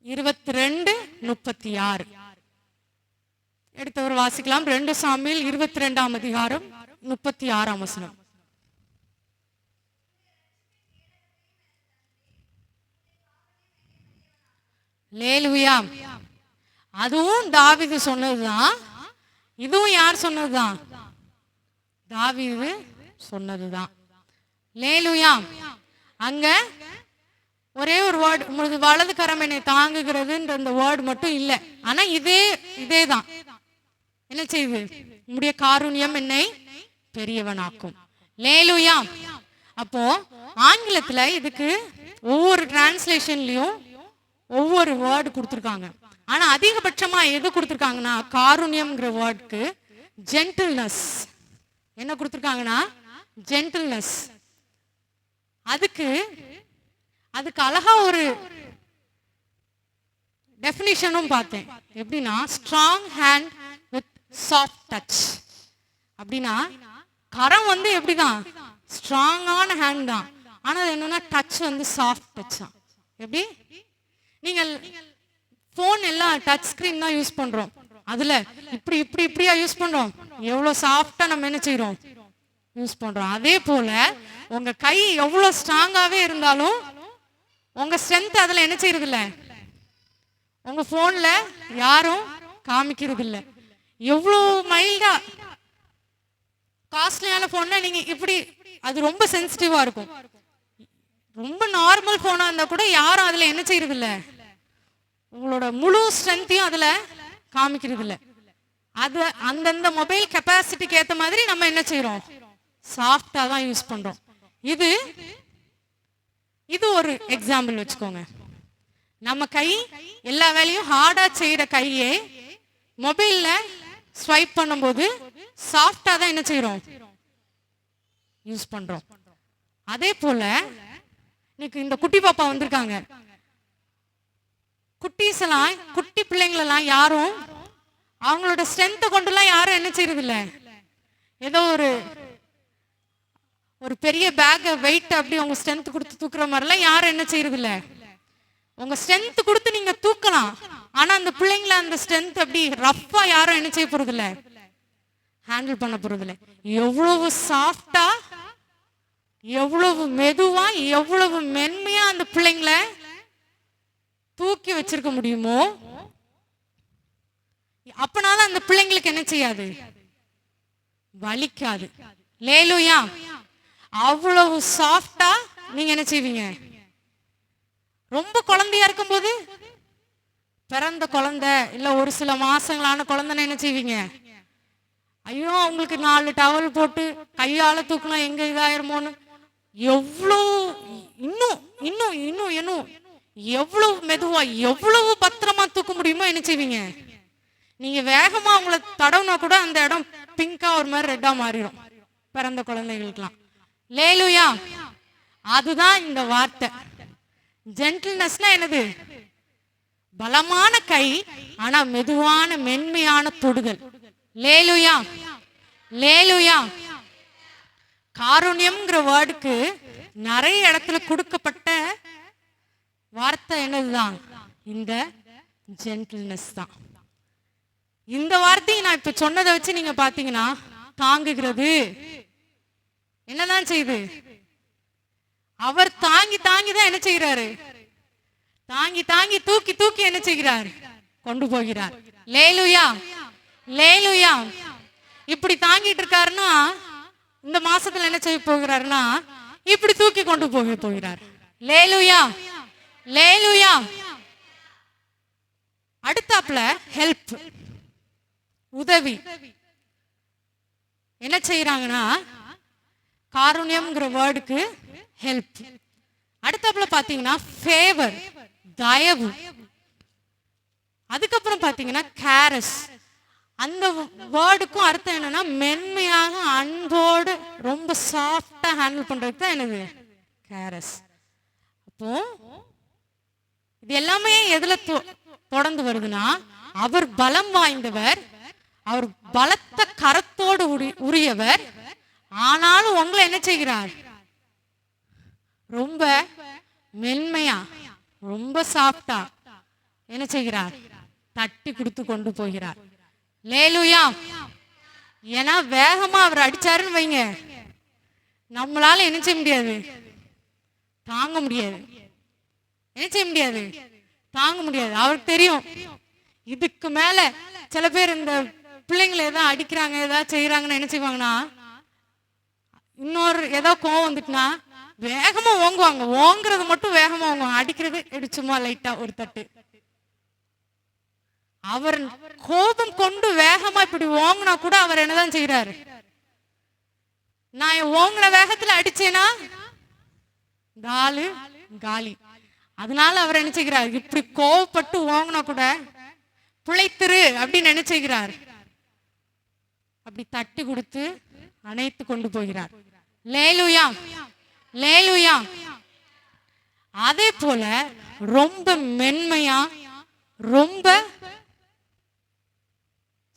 22:36 எடுத்தவர் வாசிக்கலாம். 2 சாமுவேல் 22ஆம் அதிகாரம் 36ஆம் வசனம். லேலுயா. அதுவும் தாவீது சொன்னதுதான், இதுவும் யார் சொன்னதுதான்? தாவீது சொன்னதுதான். லேலுயா. அங்க ஒரே ஒரு வேர்டு, உங்களது வலது கரம் என்னை தாங்குகிறதுன்ற அந்த வேர்டு மட்டும் இல்லை. ஆனா இதேதான் என்ன செய்யுது? உம்முடைய காருண்யம் என்னை பெரியவனாக்கும். லேலுயா. அப்போ ஆங்கிலத்துல இதுக்கு ஒவ்வொரு டிரான்ஸ்லேஷன்லயும் ஒவ்வொரு வேர்டு கொடுத்துருக்காங்க. ஆனா அதிகபட்சமா எது கொடுத்துருக்காங்கன்னா, காருண்யம்ங்கிற வேர்டுக்கு ஜென்டில்னஸ் என்ன கொடுத்துருக்காங்கன்னா, ஜென்டில்னஸ். அதுக்கு அழகா ஒரு டெஃபினிஷனும் பார்த்தேன். எப்படின்னா, strong hand with soft touch. அப்படின்னா கரம் எப்படிதான் ஸ்ட்ராங்கான ஹேண்ட் தான், ஆனா என்னன்னா டச் சாஃப்ட் டச் தான். எப்படி? நீங்கள் போன் எல்லாம் டச் ஸ்கிரீன் தான் யூஸ் பண்றோம். அதுல இப்படியா யூஸ் பண்றோம். எவ்வளவு சாஃப்டா நம்ம என்ன செய்யறோம், யூஸ் பண்றோம். அதே போல உங்க கை எவ்வளவு ஸ்ட்ராங்காவே இருந்தாலும் உங்க ஸ்ட்ரென்த் அதுல என்ன செய்யறது இல்ல, உங்க போன்ல யாரும் காமிக்கிறது இல்ல. எவ்வளவு மைல்டா காஸ்ட்லியான போன்னா நீங்க இப்படி, அது ரொம்ப சென்சிட்டிவா இருக்கும். ரொம்ப நார்மல் போனா இருந்தா கூட யாரும் அதுல என்ன செய்யறது இல்ல, உங்களோட முழு ஸ்ட்ரென்த்தையும் அதுல காமிக்கிறது இல்ல. அது அந்தந்த மொபைல் கெப்பாசிட்டிக்கு ஏத்த மாதிரி நம்ம என்ன செய்யறோம், சாஃப்டா தான் யூஸ் பண்றோம். இது ஒரு எக்ஸாம்பிள் வச்சுக்கோங்க. நம்ம கை எல்லா வேலையும் ஹார்டா செய்யற கையே மொபைல்ல ஸ்வைப் பண்ணும்போது சாஃப்டா தான் என்ன செய்யறோம், யூஸ் பண்றோம். அதே போல இன்னைக்கு இந்த குட்டி பாப்பா வந்திருக்காங்க. குட்டீஸ் எல்லாம், குட்டி பிள்ளைங்களெல்லாம் யாரும் அவங்களோட ஸ்ட்ரென்த்தை கொண்டுலாம் யாரும் என்ன செய்யறது இல்ல, ஏதோ ஒரு பெரிய பேக் வெயிட் அப்படி உங்க ஸ்ட்ரென்த் கொடுத்து தூக்குற மாதிரிலாம் யாரும் என்ன செய்யறது இல்ல. உங்க ஸ்ட்ரென்த் கொடுத்து நீங்க தூக்கலாம், ஆனா அந்த பிள்ளைங்கள அந்த ஸ்ட்ரென்த் அப்படி ரஃப்பா யாரும் என்ன செய்ய போறது இல்ல, ஹேண்டில் பண்ண போறது இல்ல. எவ்வளவு சாஃப்டா, எவ்வளவு மெதுவா, எவ்வளவு மென்மையா அந்த பிள்ளைங்கள தூக்கி வச்சிருக்க முடியுமோ, அப்பனால அந்த பிள்ளைங்களுக்கு என்ன செய்யாது, வலிக்காது. லேலுயா. அவ்வளவு சாஃப்டா நீங்க என்ன செய்வீங்க. ரொம்ப குழந்தையா இருக்கும் போது, பிறந்த குழந்தை இல்ல ஒரு சில மாசங்களான குழந்தைன்னு என்ன செய்வீங்க, ஐயோ அவங்களுக்கு 4 டவல் போட்டு கையால தூக்கலாம் எங்க இதாயிருமோன்னு எவ்வளவு இன்னும் இன்னும் இன்னும் இன்னும் எவ்வளவு மெதுவா எவ்வளவு பத்திரமா தூக்க முடியுமோ என்ன செய்வீங்க. நீங்க வேகமா அவங்கள தடவுனா கூட அந்த இடம் பிங்கா ஒரு மாதிரி ரெட்டா மாறிடும் பிறந்த குழந்தைகளுக்கெல்லாம். லேலுயா. அதுதான் இந்த வார்த்தை. ஜென்டில்னஸ்னா என்னது, பலமான கை ஆனா மெதுவான மென்மையான தொடுதல். லேலுயா. லேலுயா. காருண்யம்ங்கிற வேர்டுக்கு நிறைய இடத்துல கொடுக்கப்பட்ட வார்த்தை என்னதுதான், இந்த ஜென்டில்னஸ் தான். இந்த வார்த்தையை நான் இப்ப சொன்னதை வச்சு நீங்க பாத்தீங்கன்னா, தாங்குகிறது என்னதான் செய்யுது, அவர் தாங்கி தாங்கி தான் என்ன செய்கிறாரு, தாங்கி தாங்கி தூக்கி தூக்கி என்ன செய்கிறார், கொண்டு போகிறார். லேலுயா. லேலுயா. இப்படி தாங்கிட்டு இருக்காருன்னா இந்த மாசத்துல என்ன செய்ய போகிறாருன்னா இப்படி தூக்கி கொண்டு போகிறார். லேலுயா. லேலுயா. அடுத்தாப்புல ஹெல்ப், உதவி என்ன செய்யறாங்கன்னா, காருண்யம்ங்கிற வேர்டுக்கு ஹெல்ப். அடுத்தப்புல பாத்தீங்கன்னா ஃபேவர், தயவு. அதுக்கப்புறம் பாத்தீங்கன்னா கேரஸ். அந்த வேர்டுக்கும் அர்த்தம் என்னன்னா மென்மையாக அன்போடு ரொம்ப சாஃப்டா ஹேண்டில் பண்றதுக்கு தான் என்னது கேரஸ். அப்போ இது எல்லாமே எதுல தொடர்ந்து வருதுன்னா, அவர் பலம் வாய்ந்தவர், அவர் பலத்த கரத்தோடு உரியவர், ஆனாலும் உங்களை என்ன செய்கிறார்? ரொம்ப மென்மையா ரொம்ப சாஃப்டா என்ன செய்கிறார்? தட்டி கொடுத்து கொண்டு போகிறார். லேலுயா. ஏன்னா வேகமா அவர் அடிச்சாருன்னு வைங்க, நம்மளால என்ன செய்ய முடியாது, தாங்க முடியாது. என்ன செய்ய முடியாது, தாங்க முடியாது. அவருக்கு தெரியும் இதுக்கு மேல சில பேர் இந்த பிள்ளைங்களை ஏதாவது அடிக்கிறாங்க ஏதாவது செய்யறாங்கன்னு என்ன செய்வாங்கன்னா, இன்னொரு ஏதோ கோவம் வந்துட்டுனா வேகமா ஓங்குவாங்க. ஓங்குறது மட்டும் வேகமா ஓங்குவாங்க, அடிக்கிறது சும்மா லைட்டா ஒரு தட்டு. அவர் கோபம் கொண்டு வேகமா இப்படி ஓங்கினா கூட அவர் என்னதான் செய்யறாரு? நான் ஓங்கின வேகத்துல அடிச்சேனா காலு காலி. அதனால அவர் என்ன செய்கிறார்? இப்படி கோவப்பட்டு ஓங்கினா கூட பிழைத்திரு அப்படின்னு என்ன செய்கிறார்? அப்படி தட்டி கொடுத்து அணைத்து கொண்டு போகிறார். லேலுயா, லேலுயா. அதே போல ரொம்ப மென்மையா ரொம்ப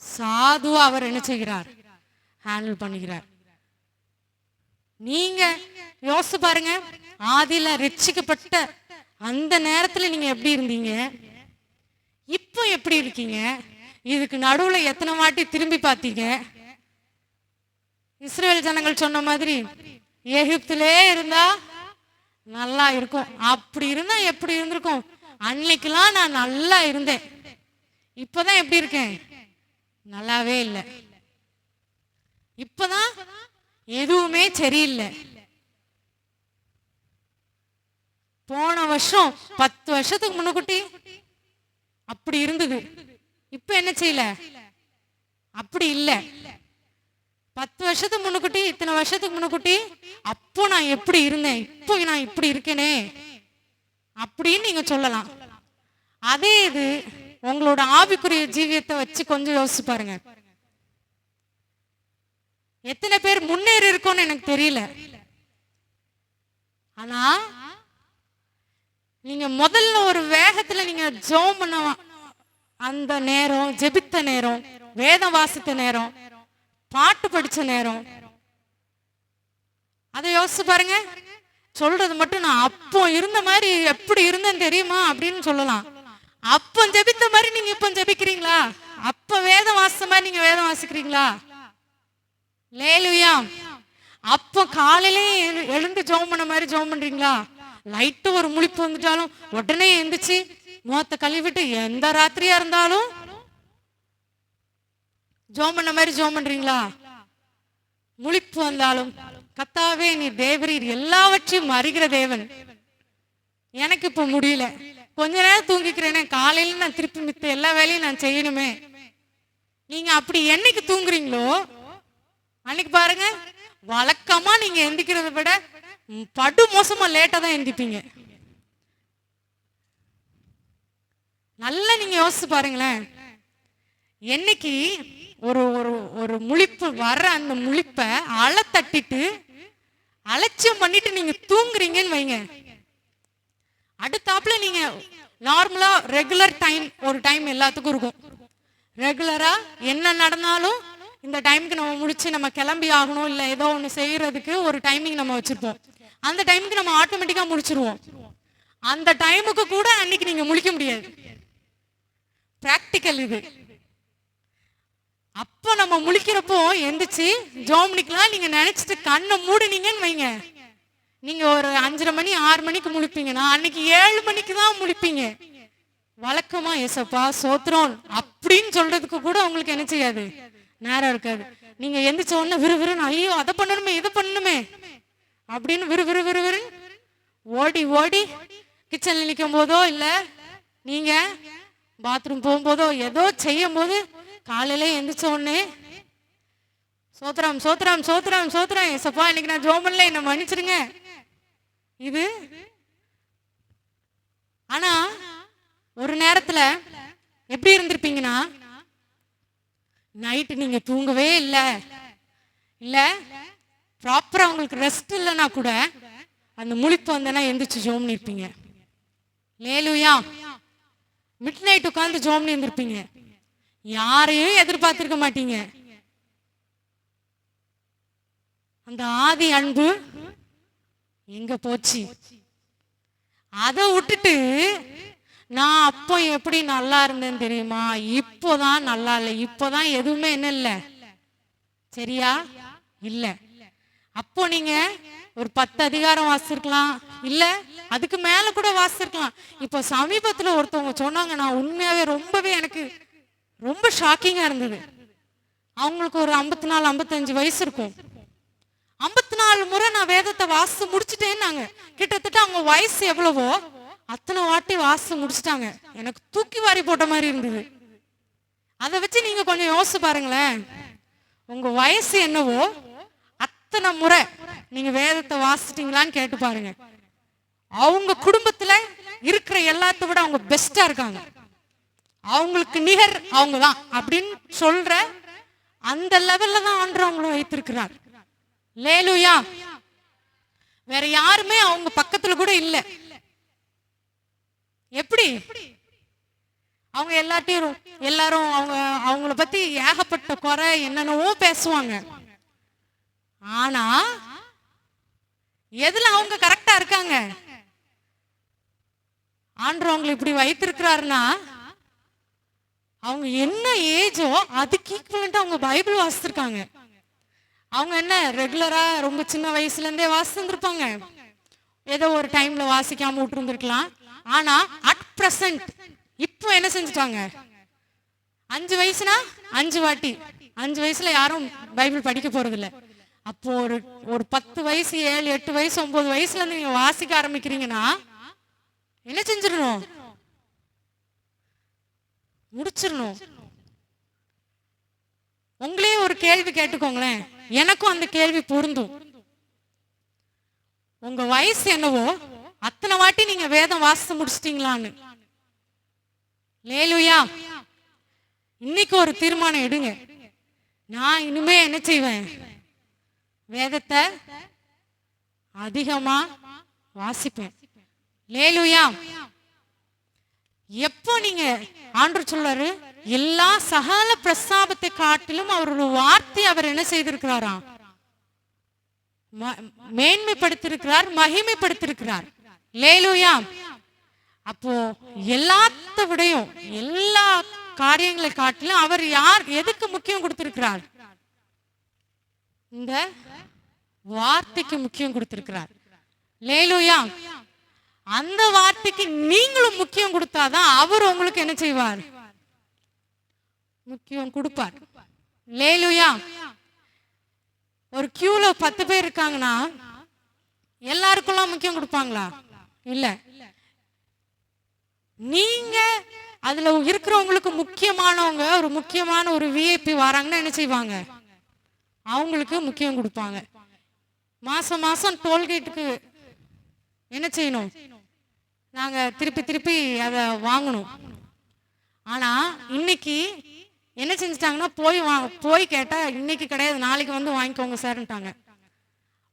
சாதுவா அவர் என்ன செய்கிறார்? ஹேண்டில் பண்ணுகிறார். நீங்க யோசிச்சு பாருங்க, ஆதியில ரட்சிக்கப்பட்ட அந்த நேரத்துல நீங்க எப்படி இருந்தீங்க, இப்போ எப்படி இருக்கீங்க? இதுக்கு நடுவுல எத்தனை வாட்டி திரும்பி பார்த்தீங்க? இஸ்ரேல் ஜனங்கள் சொன்ன மாதிரி எகிப்திலே இருந்தா நல்லா இருக்கும், அப்படி இருந்தா எப்படி இருந்திருக்கும்? அன்னைக்கெல்லாம் நான் நல்லா இருந்தேன், இப்பதான் எப்படி இருக்கேன்? நல்லாவே இல்லை. இப்பதான் எதுவுமே சரியில்லை. போன வருஷம் 10 வருஷத்துக்கு முன்னுக்குட்டி அப்படி இருந்தது, இப்ப என்ன செய்யல? அப்படி இல்லை. 10 வருஷத்துக்கு முன்னுக்குட்டி, இத்தனை வருஷத்துக்கு முன்னுக்குட்டி அப்போ நான் எப்படி இருந்தேன், இப்போ நான் இப்படி இருக்கேனே அப்படின்னு நீங்க சொல்லலாம். அதே இது உங்களோட ஆவிக்குரிய ஜீவியத்தை வச்சு கொஞ்சம் யோசிச்சு பாருங்க. எத்தனை பேர் முன்னேறி இருக்கோன்னு எனக்கு தெரியல. ஆனா நீங்க முதல்ல ஒரு வேகத்துல நீங்க ஜெபம் பண்ண அந்த நேரம், ஜெபித்த நேரம், வேதம் வாசித்த நேரம், பாட்டு படிச்ச நேரம், அதை யோசிச்சு பாருங்க. சொல்றது மட்டும் நான் அப்போ இருந்த மாதிரி எப்படி இருந்தேன்னு தெரியுமா அப்படின்னு சொல்லலாம். அப்ப ஜெபித்த மாதிரி நீங்க இப்ப ஜெபிக்கிறீங்களா? அப்ப வேதம் வாசித்த மாதிரி நீங்க வேதம் வாசிக்கிறீங்களா? லேலுயா. அப்ப காலையிலே எழுந்து ஜெபம் பண்ண மாதிரி ஜெபம் பண்றீங்களா? லைட்டு ஒரு முழிப்பு வந்துட்டாலும் உடனே எந்திரிச்சு முகத்தை கழுவிட்டு எந்த ராத்திரியா இருந்தாலும் ஜெபம் பண்ண மாதிரி ஜெபம் பண்றீங்களா? முழிப்பு வந்தாலும் கர்த்தாவே நீ தேவரீர் எல்லாவற்றையும் அறிகிற தேவன், எனக்கு இப்ப முடியல, கொஞ்ச நேரம் தூங்கிக்கிறேனே, காலையில நான் திருப்பி மித்த எல்லா வேலையும் நான் செய்யணுமே. நீங்க அப்படி என்னைக்கு தூங்குறீங்களோ அன்னைக்கு பாருங்க, வழக்கமா நீங்க எந்திக்கிறத விட படு மோசமா லேட்டா தான் எந்திப்பீங்க. நல்லா நீங்க யோசிச்சு பாருங்களேன். என்னைக்கு ஒரு ஒரு ஒரு முழிப்பு வர்ற அந்த முழிப்பை அலை தட்டிட்டு அலட்சியம் பண்ணிட்டு நீங்க தூங்குறீங்கன்னு வைங்க, அடுத்தாப்புல நீங்க நார்மலா ரெகுலர் டைம், ஒரு டைம் எல்லாத்துக்கும் இருக்கும். ரெகுலரா என்ன நடந்தாலும் இந்த டைமுக்கு நம்ம முடிச்சு நம்ம கிளம்பி ஆகணும், இல்லை ஏதோ ஒன்று செய்யறதுக்கு ஒரு டைமிங் நம்ம வச்சிருப்போம். அந்த டைமுக்கு நம்ம ஆட்டோமேட்டிக்கா முடிச்சிருவோம். அந்த டைமுக்கு கூட அன்னைக்கு நீங்க முழிக்க முடியாது. பிராக்டிக்கல் இது. அப்போ நம்ம முழிக்கிறப்போ எந்திரிச்சு ஜோம்னிக்கலாம் நீங்க நினைச்சிட்டு கண்ணை மூடுனீங்கன்னு வைங்க, நீங்க ஒரு 5:30 மணி 6 மணிக்கு முழிப்பீங்கன்னா அன்னைக்கு 7 மணிக்கு தான் முழிப்பீங்க. வழக்கமா ஏசப்பா சோத்ரோன் அப்படின்னு சொல்றதுக்கு கூட உங்களுக்கு என்ன செய்யாது, நேரம் இருக்காது. நீங்க எந்திரிச்ச உடனே விறுவிறுன்னு ஐயோ அதை பண்ணணுமே இதை பண்ணணுமே அப்படின்னு விறுவிறு ஓடி ஓடி கிச்சன்ல நிற்கும் போதோ இல்ல நீங்க பாத்ரூம் போகும்போதோ ஏதோ செய்யும் போது காலையில எந்திரிச்ச உடனே சோத்திரம் சோத்திரம் சோத்திரம் சோத்திரம். ஏசப்பா இன்னைக்கு நான் ஜெபம் பண்ணல, என்ன மன்னிச்சிருங்க. இது ஆனா ஒரு நேரத்துல எப்படி இருந்திருப்பீங்கன்னா, நைட்டு நீங்க தூங்கவே இல்லை, இல்ல ப்ராப்பரா உங்களுக்கு ரெஸ்ட் இல்லைன்னா கூட அந்த முழிப்பு வந்தேன்னா எந்திரிச்சு ஜெபம் பண்ணிருப்பீங்க. லேலுயா. மிட் நைட் உட்காந்து ஜெபம் பண்ணிருப்பீங்க. யாரையும் எதிர்பார்த்திருக்க மாட்டீங்க. அந்த ஆதி அன்பு எங்க போச்சு? அதை விட்டுட்டு நான் அப்போ எப்படி நல்லா இருந்தேன்னு தெரியுமா, இப்போதான் நல்லா இல்லை, இப்போதான் எதுவுமே என்ன இல்லை, சரியா இல்ல. அப்போ நீங்க ஒரு 10 அதிகாரம் வாசிச்சிருக்கலாம், இல்ல அதுக்கு மேல கூட வாசிச்சிருக்கலாம். இப்போ சமீபத்துல ஒருத்தவங்க சொன்னாங்க, நான் உண்மையாவே ரொம்பவே எனக்கு ரொம்ப ஷாக்கிங்கா இருந்தது. அவங்களுக்கு ஒரு 54 55 வயசு இருக்கும். 54 முறை நான் வேதத்தை வாசிச்சு முடிச்சுட்டேன்னாங்க. கிட்டத்தட்ட அவங்க வயசு எவ்வளவோ அத்தனை வாட்டி வாசிச்சு முடிச்சுட்டாங்க. எனக்கு தூக்கி வாரி போட்ட மாதிரி இருந்தது. அதை வச்சு நீங்க கொஞ்சம் யோசிச்சு பாருங்களேன். உங்க வயசு என்னவோ அத்தனை முறை நீங்க வேதத்தை வாசிச்சிட்டீங்களான்னு கேட்டு பாருங்க. அவங்க குடும்பத்துல இருக்கிற எல்லாத்த விட அவங்க பெஸ்டா இருக்காங்க. அவங்களுக்கு நிகர் அவங்க தான் அப்படின்னு சொல்ற அந்த லெவல்ல தான் ஆண்டவர் அவங்கள வைத்திருக்கிறார். லேலுயா. வேற யாருமே அவங்க பக்கத்துல கூட இல்ல. எப்படி அவங்க எல்லாரும் அவங்கள பத்தி ஏகப்பட்ட குறை என்னென்னவோ பேசுவாங்க. ஆனா எதுல அவங்க கரெக்டா இருக்காங்க? ஆண்டவர் அவங்களை இப்படி வைத்திருக்கிறாருன்னா, அவங்க என்ன ஏஜோ அதுக்கு ஈக்குவலண்டா அவங்க பைபிள் வாசிச்சிருக்காங்க. அவங்க என்ன ரெகுலரா ரொம்ப சின்ன வயசுல இருந்தே வாசிச்சிருப்பாங்க, ஏதோ ஒரு டைம்ல வாசிக்காம விட்டுருந்துருக்கலாம். ஆனா அட் பிரசன்ட் இப்போ என்ன செஞ்சுட்டாங்க? 5 வயசுனா 5 வாட்டி. 5 வயசுல யாரும் பைபிள் படிக்க போறது இல்லை. அப்போ ஒரு 10 வயசு 7 8 வயசு 9 வயசுல இருந்து நீங்க வாசிக்க ஆரம்பிக்கிறீங்கன்னா என்ன செஞ்சிடணும்? முடிச்சிடணும். உங்களே ஒரு கேள்வி கேட்டுக்கோங்களேன், எனக்கும் அந்த கேள்வி பொருந்தும். உங்க வயசு என்னவோ அத்தனை வாட்டி நீங்க வேதம் வாசித்து முடிச்சிட்டீங்களான்னு. லேலுயா. இன்னைக்கு ஒரு தீர்மானம் எடுங்க. நான் இனிமே என்ன செய்வேன்? வேதத்தை அதிகமா வாசிப்பேன். லேலுயா. எப்போ நீங்க ஆண்டவர் சொல்றாரு, எல்லா சகல பிரஸ்தாபத்தை காட்டிலும் அவரோட வார்த்தை அவர் என்ன செய்திருக்கிறாராம்? மேன்மைப்படுத்திருக்கிறார், மகிமைப்படுத்திருக்கிறார். லேலுயா. அப்போ எல்லாத்த விடையும் எல்லா காரியங்களை காட்டிலும் அவர் யார் எதுக்கு முக்கியம் கொடுத்திருக்கிறார்? இந்த வார்த்தைக்கு முக்கியம் கொடுத்திருக்கிறார். லேலுயா. அந்த வார்த்தைக்கு நீங்களும் முக்கியம் கொடுத்தாதான் அவர் உங்களுக்கு என்ன செய்வார்? முக்கியம் கொடுப்பார். லேலுயா. ஒரு கியூல 10 பேர் இருக்காங்கன்னா எல்லாருக்குள்ள முக்கியம் கொடுப்பாங்களா? இல்ல. நீங்க அதுல இருக்கிறவங்களுக்கு முக்கியமானவங்க, ஒரு முக்கியமான ஒரு விஐபி வராங்கன்னா என்ன செய்வாங்க? அவங்களுக்கு முக்கியம் கொடுப்பாங்க. மாசம் மாசம் டோல்கேட்டுக்கு என்ன செய்யணும்? நாங்க திருப்பி திருப்பி அதை வாங்கணும். ஆனா இன்னைக்கு என்ன செஞ்சுட்டாங்கன்னா, போய் கேட்டா இன்னைக்கு கிடையாது, நாளைக்கு வந்து வாங்கிக்கோங்க சார்ட்டாங்க.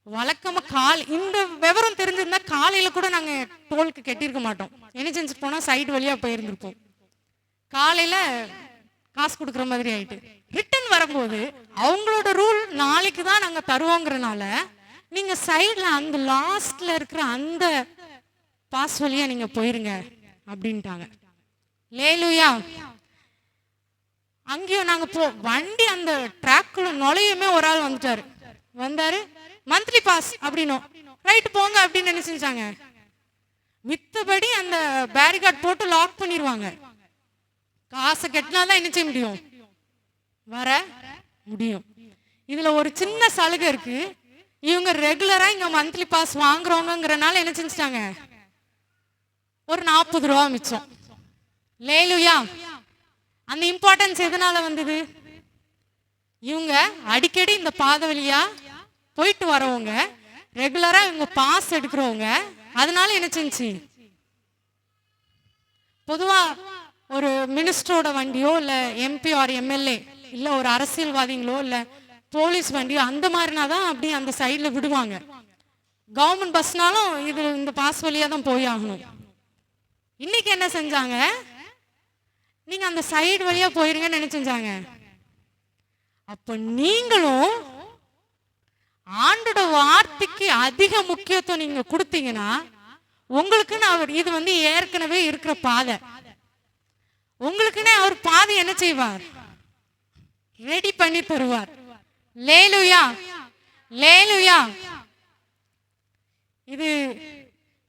வழக்கமா இந்த விவரம் தெரிஞ்சிருந்தா காலையில கூட நாங்க டோலுக்கு கட்டியிருக்க மாட்டோம். என்ன செஞ்சுட்டு போனா சைடு வழியா போயிருந்திருப்போம். காலையில காசு கொடுக்குற மாதிரி ஆயிட்டு ரிட்டர்ன் வரும்போது அவங்களோட ரூல் நாளைக்கு தான் நாங்க தருவோங்கிறனால நீங்க சைட்ல அந்த லாஸ்ட்ல இருக்கிற அந்த பாஸ் வழியா நீங்க போயிருங்க அப்படின்ட்டாங்க. லேலுயா. அங்கேயும் நாங்க வண்டி அந்த ட்ராக்குள்ள நுழையுமே ஒரு ஆள் வந்தாரு, மந்த்லி பாஸ் அப்படின்னும் ரைட் போங்க அப்படின்னு என்ன செஞ்சாங்க? மித்தபடி அந்த பேரிகார்ட் போட்டு லாக் பண்ணிடுவாங்க. காசை கட்டினாதான் என்ன செய்ய முடியும்? வர முடியும். இதுல ஒரு சின்ன சலுகை இருக்கு. இவங்க ரெகுலரா இங்க மந்த்லி பாஸ் வாங்குறவங்கிறனால என்ன செஞ்சிட்டாங்க? ஒரு 40 ரூபா மிச்சம். லேலுயா. அந்த இம்பார்ட்டன்ஸ் எதனால வந்தது? இவங்க அடிக்கடி இந்த பாதை வழியா போயிட்டு வரவங்க, ரெகுலரா இவங்க பாஸ் எடுக்கிறவங்க. அதனால என்ன செஞ்சு, பொதுவா ஒரு மினிஸ்டரோட வண்டியோ இல்ல எம்பி ஆர் எம்எல்ஏ இல்ல ஒரு அரசியல்வாதிகளோ இல்ல போலீஸ் வண்டியோ அந்த மாதிரினாதான் அப்படி அந்த சைட்ல விடுவாங்க. கவர்மெண்ட் பஸ்னாலும் இது இந்த பாஸ் வழியா தான் போய் ஆகணும். இன்னைக்கு என்ன செஞ்சாங்க, நீங்க அந்த சைடு வழியா போயிருங்கன்னு என்ன செஞ்சாங்க. அப்ப நீங்களும் ஆண்டோட வார்த்தைக்கு அதிக முக்கியத்துவம் நீங்க கொடுத்தீங்கன்னா, உங்களுக்குன்னு அவர் இது வந்து ஏற்கனவே இருக்கிற பாதை, உங்களுக்குன்னே அவர் பாதை என்ன செய்வார், ரெடி பண்ணி தருவார். லேலுயா லேலுயா. இது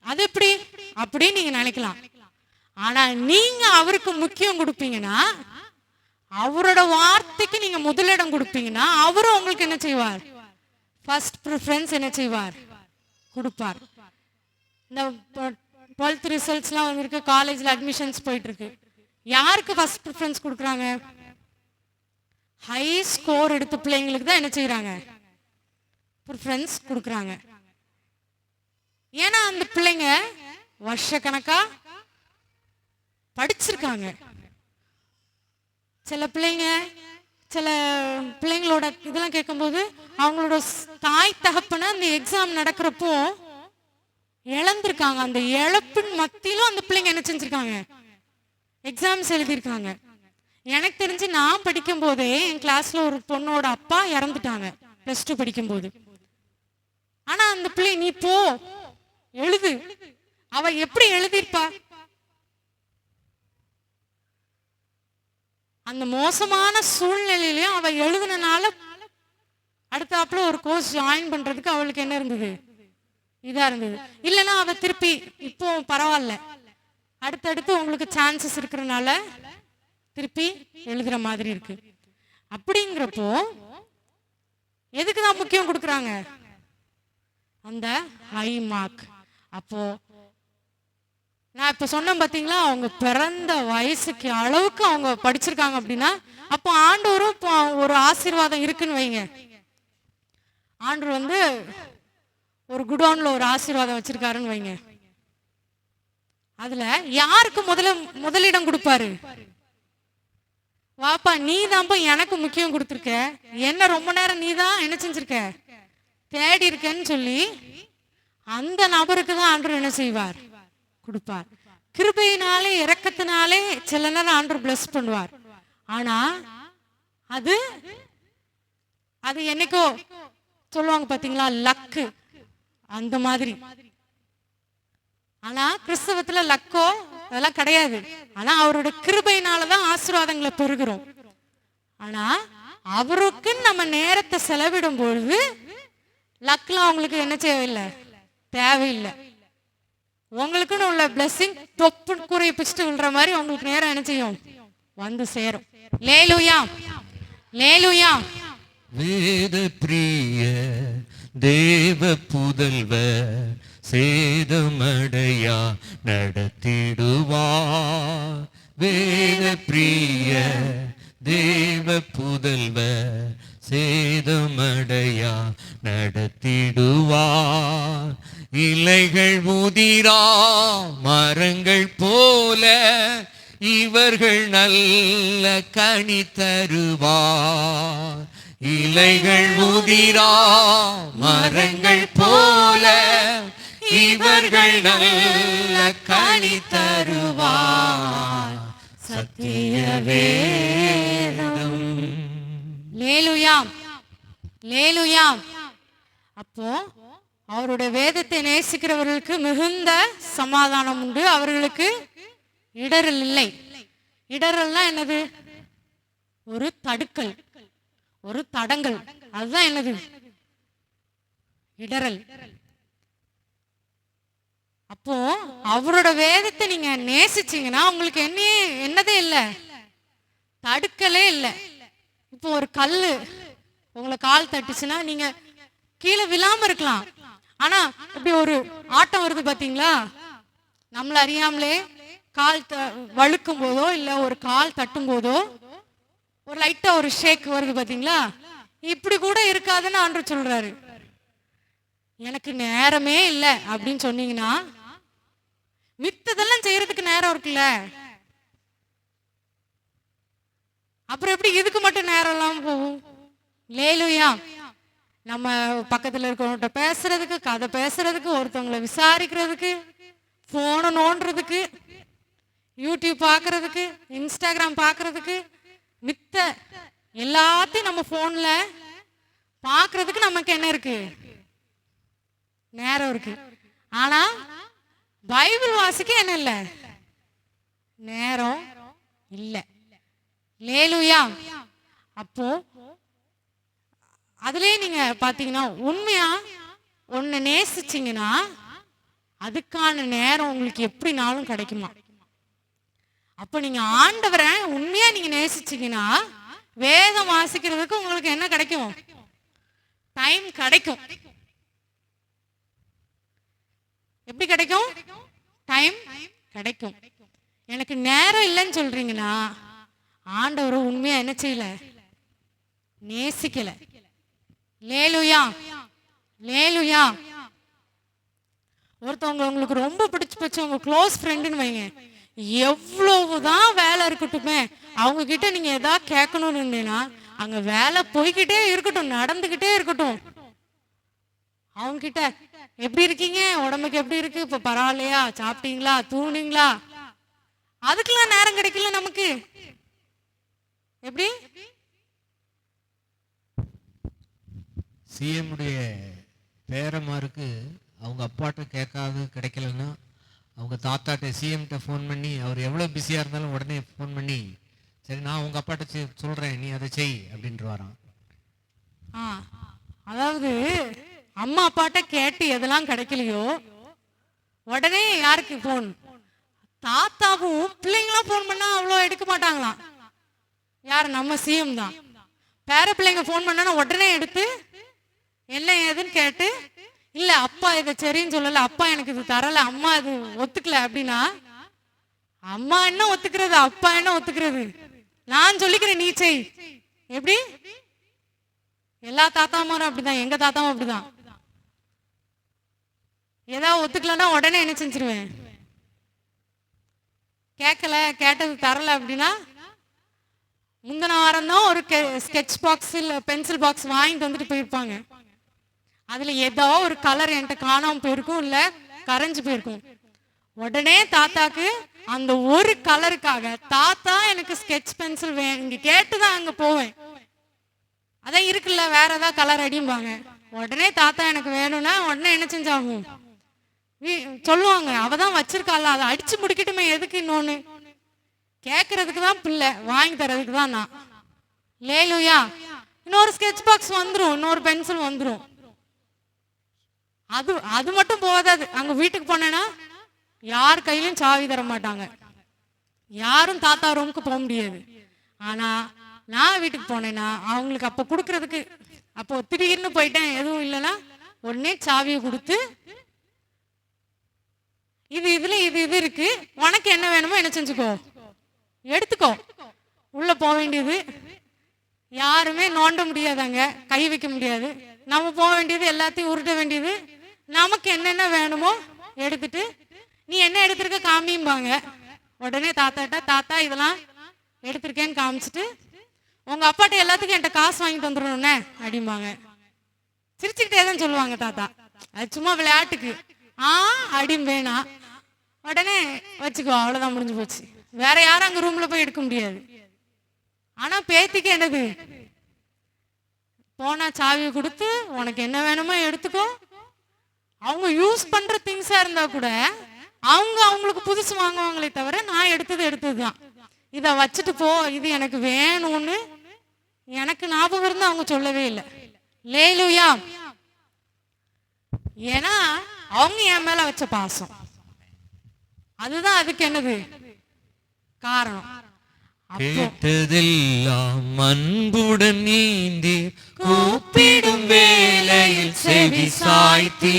அது எப்படி அப்படின்னு நீங்க நினைக்கலாம். ஆனா நீங்க அவருக்கு முக்கியம் கொடுப்பீங்கன்னா, அவரோட வார்த்தைக்கு நீங்க முதலிடம் கொடுப்பீங்கன்னா, அவரும் உங்களுக்கு என்ன செய்வார், ஃபர்ஸ்ட் ப்ரிஃபரன்ஸ் என்ன செய்வார், கொடுப்பார். இந்த 12th ரிசல்ட்ஸ்லாம் வந்திருக்கு, காலேஜில் அட்மிஷன்ஸ் போயிட்டு இருக்கு. யாருக்கு ஃபர்ஸ்ட் ப்ரிஃபரன்ஸ் கொடுக்குறாங்க, ஹை ஸ்கோர் எடுத்த பிள்ளைங்களுக்கு தான் என்ன செய்யறாங்க, ப்ரிஃபரன்ஸ் கொடுக்குறாங்க. ஏன்னா அந்த பிள்ளைங்க வருஷக்கணக்கா படிச்சிருக்காங்க. சில பிள்ளைங்களோட இதெல்லாம் கேட்கும்போது அவங்களோட தாய் தகப்பன அந்த எக்ஸாம் நடக்கிறப்போ இழந்திருக்காங்க. அந்த இழப்பின் மத்தியிலும் அந்த பிள்ளைங்க என்ன செஞ்சிருக்காங்க, எக்ஸாம்ஸ் எழுதியிருக்காங்க. எனக்கு தெரிஞ்சு நான் படிக்கும் போதே என் கிளாஸ்ல ஒரு பொண்ணோட அப்பா இறந்துட்டாங்க +2 படிக்கும் போது. ஆனா அந்த பிள்ளை நீ போ எழுது, அவ எப்படி எழுதிருப்பா, அந்த மோசமான சூழ்நிலையிலையும் அவ எழுதுனால அடுத்தாப்புல ஒரு கோர்ஸ் ஜாயின் பண்றதுக்கு அவளுக்கு என்ன இருந்தது, இதா இருந்தது. இல்லைன்னா அவ திருப்பி இப்போ பரவாயில்ல, அடுத்தடுத்து உங்களுக்கு சான்சஸ் இருக்கிறனால திருப்பி எழுதுற மாதிரி இருக்கு. அப்படிங்கிறப்போ எதுக்குதான் முக்கியம் கொடுக்குறாங்க, அந்த ஹை மார்க். அப்போ நான் இப்ப சொன்னேன் பாத்தீங்களா, அவங்க பிறந்த வயசுக்கு அளவுக்கு அவங்க படிச்சிருக்காங்க அப்படின்னா, அப்போ ஆண்டவரும் ஒரு ஆசீர்வாதம் இருக்குன்னு வைங்க. ஆண்டவர் வந்து ஒரு குடோன்ல ஒரு ஆசீர்வாதம் வச்சிருக்காருன்னு வைங்க. அதுல யாருக்கு முதலிடம் கொடுப்பாரு, வாப்பா நீ தான்ப்பா எனக்கு முக்கியம் கொடுத்துருக்க, என்ன ரொம்ப நேரம் நீ தான் என்ன செஞ்சிருக்க, தேடி இருக்கேன்னு சொல்லி அந்த நபருக்கு தான் ஆண்டவர் என்ன செய்வார், கொடுப்பார். கிருபையினாலே இரக்கத்தினாலே சில நேரம் ஆண்டவர் பிளஸ் பண்ணுவார். ஆனா அது அது என்னைக்கோ சொல்லுவாங்க பாத்தீங்களா, லக்கு அந்த மாதிரி. ஆனா கிறிஸ்தவத்துல லக்கோ அதெல்லாம் கிடையாது. ஆனா அவரோட கிருபையினாலதான் ஆசீர்வாதங்களை பெறுகிறோம். ஆனா அவருக்கு நம்ம நேரத்தை செலவிடும் பொழுது லக்லாம் அவங்களுக்கு என்ன தேவையில்லை, தேவையில்லை. உங்களுக்குன்னு உள்ள பிளஸிங் தொப்பு கூரையை பிச்சுட்டு விழுற மாதிரி உங்களுக்கு நேரம் என்ன செய்யும், வந்து சேரும். லேலுயா லேலுயா. வேத பிரிய தேவ புதல்வர் சேதமடையா நடத்திடுவார். வேத பிரிய தேவ புதல்வர் சேதமடையா நடத்திடுவார். இலைகள் உதிரா மரங்கள் போல இவர்கள் நல்ல கனி தருவார். இலைகள் உதிரா மரங்கள் போல இவர்கள் நல்ல கனி தருவார். சத்திய வேதம். லேலுயா லேலுயா. அப்போ அவருடைய வேதத்தை நேசிக்கிறவர்களுக்கு மிகுந்த சமாதானம் உண்டு, அவர்களுக்கு இடரல் இல்லை. இடரல்னா என்னது, ஒரு தடுக்கல், ஒரு தடங்கல், அதுதான் என்னது இடரல். அப்போ அவரோட வேதத்தை நீங்க நேசிச்சீங்கன்னா உங்களுக்கு என்னதே இல்லை, தடுக்கலே இல்லை. இப்போ ஒரு கல்லு உங்களை கால் தட்டுச்சுன்னா நீங்க கீழே விழாம இருக்கலாம். ஆனா இப்படி ஒரு ஆட்டம் வருது பாத்தீங்களா, நம்மள அறியாமலே கால் வழுக்கும் போதோ இல்ல ஒரு கால் தட்டும் போதோ ஒரு லைட்டா ஒரு ஷேக் வருது பாத்தீங்களா? இப்படி கூட இருக்காதுன்னு ஆண்டவர் சொல்றாரு. எனக்கு நேரமே இல்லை அப்படின்னு சொன்னீங்கன்னா மித்ததெல்லாம் செய்யறதுக்கு நேரம் இருக்குல்ல, அப்புறம் எப்படி இதுக்கு மட்டும் நேரம் இல்லாம போகும்? லேலுயா. நம்ம பக்கத்துல இருக்கவங்கள்ட்ட பேசுறதுக்கு, கதை பேசுறதுக்கு, ஒருத்தவங்களை விசாரிக்கிறதுக்கு, போனை நோண்டுறதுக்கு, யூடியூப் பார்க்கறதுக்கு, இன்ஸ்டாகிராம் பார்க்கறதுக்கு, மித்த எல்லாத்தையும் நம்ம போன்ல பார்க்கறதுக்கு நமக்கு என்ன இருக்கு? நேரம் இருக்கு. ஆனா பைபிள் வாசிக்க என்ன இல்லை? நேரம் இல்லை. லேலுயா. அப்போ அதுலயே நீங்க பாத்தீங்கன்னா உண்மையா ஒன்னு நேசிச்சீங்கன்னா அதுக்கான நேரம் உங்களுக்கு எப்படினாலும் கிடைக்குமா? அப்ப நீங்க ஆண்டவரை உண்மையா நீங்க நேசிச்சீங்கன்னா வேதம் வாசிக்கிறதுக்கு உங்களுக்கு என்ன கிடைக்கும்? டைம் கிடைக்கும். எப்படி கிடைக்கும்? டைம் கிடைக்கும். எனக்கு நேரம் இல்லைன்னு சொல்றீங்கன்னா ஆண்டவரை உண்மையா என்ன செய்யல? நேசிக்கல. லேலுயா. லேலுயா. ஒருத்தவங்க உங்களுக்கு ரொம்ப பிடிச்சு போச்சு, உங்க க்ளோஸ் ஃப்ரெண்டுன்னு வைங்க, எவ்வளவுதான் வேலை இருக்கட்டுமே அவங்க கிட்ட நீங்க ஏதாவது கேட்கணும்னு இருந்தீங்கன்னா அங்க வேலை போய்கிட்டே இருக்கட்டும், நடந்துகிட்டே இருக்கட்டும், அவங்க கிட்ட எப்படி இருக்கீங்க, உடம்புக்கு எப்படி இருக்கு, இப்ப பரவாயில்லையா, சாப்பிட்டீங்களா, தூங்குனீங்களா, அதுக்கெல்லாம் நேரம் கிடைக்கல நமக்கு. எப்படி? சிஎம்முடைய பேரமாருக்கு அவங்க அப்பாட்ட கேட்காது கிடைக்கலன்னா அவங்க தாத்தாட்ட சிஎம்கிட்ட ஃபோன் பண்ணி, அவர் எவ்வளோ பிஸியாக இருந்தாலும் உடனே ஃபோன் பண்ணி, சரி நான் உங்கள் அப்பாட்ட சொல்கிறேன் நீ அதை செய் அப்படின்ட்டு வரான். அதாவது அம்மா அப்பாட்ட கேட்டு எதெல்லாம் கிடைக்கலையோ உடனே யாருக்கு போன்? தாத்தாவும் பிள்ளைங்களாம் போன் பண்ணா அவ்வளோ எடுக்க மாட்டாங்களாம். யார்? நம்ம சிஎம் தான். பேர பிள்ளைங்க போன் பண்ணா உடனே எடுத்து என்ன ஏதுன்னு கேட்டு, இல்ல அப்பா இதை சரின்னு சொல்லல, அப்பா எனக்கு இது தரல, அம்மா இது ஒத்துக்கல அப்படின்னா அம்மா என்ன ஒத்துக்கிறது, அப்பா என்ன ஒத்துக்கிறது, நான் சொல்லிக்கிறேன் நீ செய். எப்படி? எல்லா தாத்தாமாரும் அப்படிதான், எங்க தாத்தாவும் அப்படிதான். ஏதாவது ஒத்துக்கலன்னா உடனே என்ன செஞ்சிருவேன்? கேட்கல, கேட்டது தரல அப்படின்னா முந்தின வாரம் தான் ஒரு ஸ்கெட்ச் பாக்ஸ் இல்ல பென்சில் பாக்ஸ் வாங்கிட்டு வந்துட்டு போயிருப்பாங்க. அதுல ஏதோ ஒரு கலர் என்கிட்ட காணாம போயிருக்கும், இல்ல கரைஞ்சு போயிருக்கும். உடனே தாத்தாக்கு அந்த ஒரு கலருக்காக, தாத்தா எனக்கு ஸ்கெட்ச் பென்சில் வேணும், இங்க கேட்டுதான் அங்க போவேன், அதான் இருக்குல்ல வேற ஏதாவது கலர் அடியும்பாங்க. உடனே தாத்தா எனக்கு வேணும்னா உடனே என்ன செஞ்சாகும்? சொல்லுவாங்க, அவதான் வச்சிருக்காள், அதை அடிச்சு முடிக்கட்டுமே, எதுக்கு இன்னொன்னு? கேட்கறதுக்கு தான் பிள்ளை, வாங்கி தரதுக்கு தான் நான். லேலுயா. இன்னொரு ஸ்கெட்ச் பாக்ஸ் வந்துடும், இன்னொரு பென்சில் வந்துடும். அது மட்டும் போதாது. அங்க வீட்டுக்கு போனேன்னா யார் கையிலும் சாவி தர மாட்டாங்க, யாரும் தாத்தா ரூமுக்கு போக முடியாது. ஆனா நான் வீட்டுக்கு போனேன்னா அவங்களுக்கு அப்ப கொடுக்கறதுக்கு, அப்போ திடீர்னு போயிட்டேன் எதுவும் இல்லைன்னா உடனே சாவியை கொடுத்து, இதுல இது இருக்கு, உனக்கு என்ன வேணுமோ என்ன செஞ்சுக்கோ, எடுத்துக்கோ, உள்ள போக வேண்டியது, யாருமே நோண்ட முடியாதாங்க, கை வைக்க முடியாது, நம்ம போக வேண்டியது, எல்லாத்தையும் உருட்ட வேண்டியது, நமக்கு என்னென்ன வேணுமோ எடுத்துட்டு, நீ என்ன எடுத்திருக்க காமிம்பாங்க. உடனே தாத்தாட்ட, தாத்தா இதெல்லாம் எடுத்திருக்கேன்னு காமிச்சிட்டு, உங்க அப்பாட்ட எல்லாத்துக்கும் என்கிட்ட காசு வாங்கிட்டு வந்துடணும்னே அப்படிம்பாங்க. சிரிச்சுக்கிட்டே தான் சொல்லுவாங்க தாத்தா, அது சும்மா விளையாட்டுக்கு. அடியும் வேணாம், உடனே வச்சுக்கோ, அவ்வளவுதான், முடிஞ்சு போச்சு. வேற யாரும் அங்க ரூம்ல போய் எடுக்க முடியாது. ஆனா பேத்திக்கு என்னது? போனா சாவியை கொடுத்து உனக்கு என்ன வேணுமோ எடுத்துக்கோ. அவங்க யூஸ் பண்ற திங்ஸா இருந்தா கூட அவங்களுக்கு புதுசு வாங்குவாங்களே தவிர, நான் எடுத்ததுதான், இதை வச்சுட்டு போ, இது எனக்கு வேணும்னு எனக்கு ஞாபகம் இருந்து அவங்க சொல்லவே இல்லை. லேலுயா. ஏன்னா அவங்க என் மேல வச்ச பாசம், அதுதான் அதுக்கு என்னது காரணம். கேட்டதெல்லாம் அன்புடன் நீந்தி கூப்பிடும் வேளையில் செவி சாய்த்தி,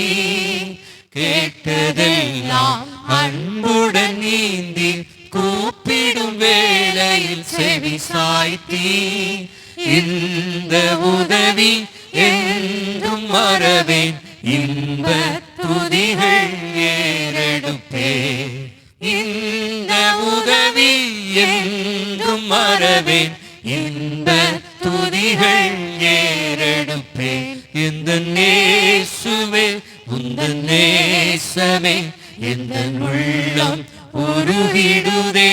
கேட்டதெல்லாம் அன்புடன் நீந்தி கூப்பிடும் வேளையில் சத்தத்தில் செவி சாய்த்தி இந்த உதவி என்றும் மறவேன். இன்ப துதிகள் ஏறெடுப்பே. இந்த உதவி என்றும் மறவேன். இன்ப துதிகள் ஏறெடுப்பேன். இந்த நேசுவே உந்தன் நேசமே எந்த உள்ளம் உருகிடுதே.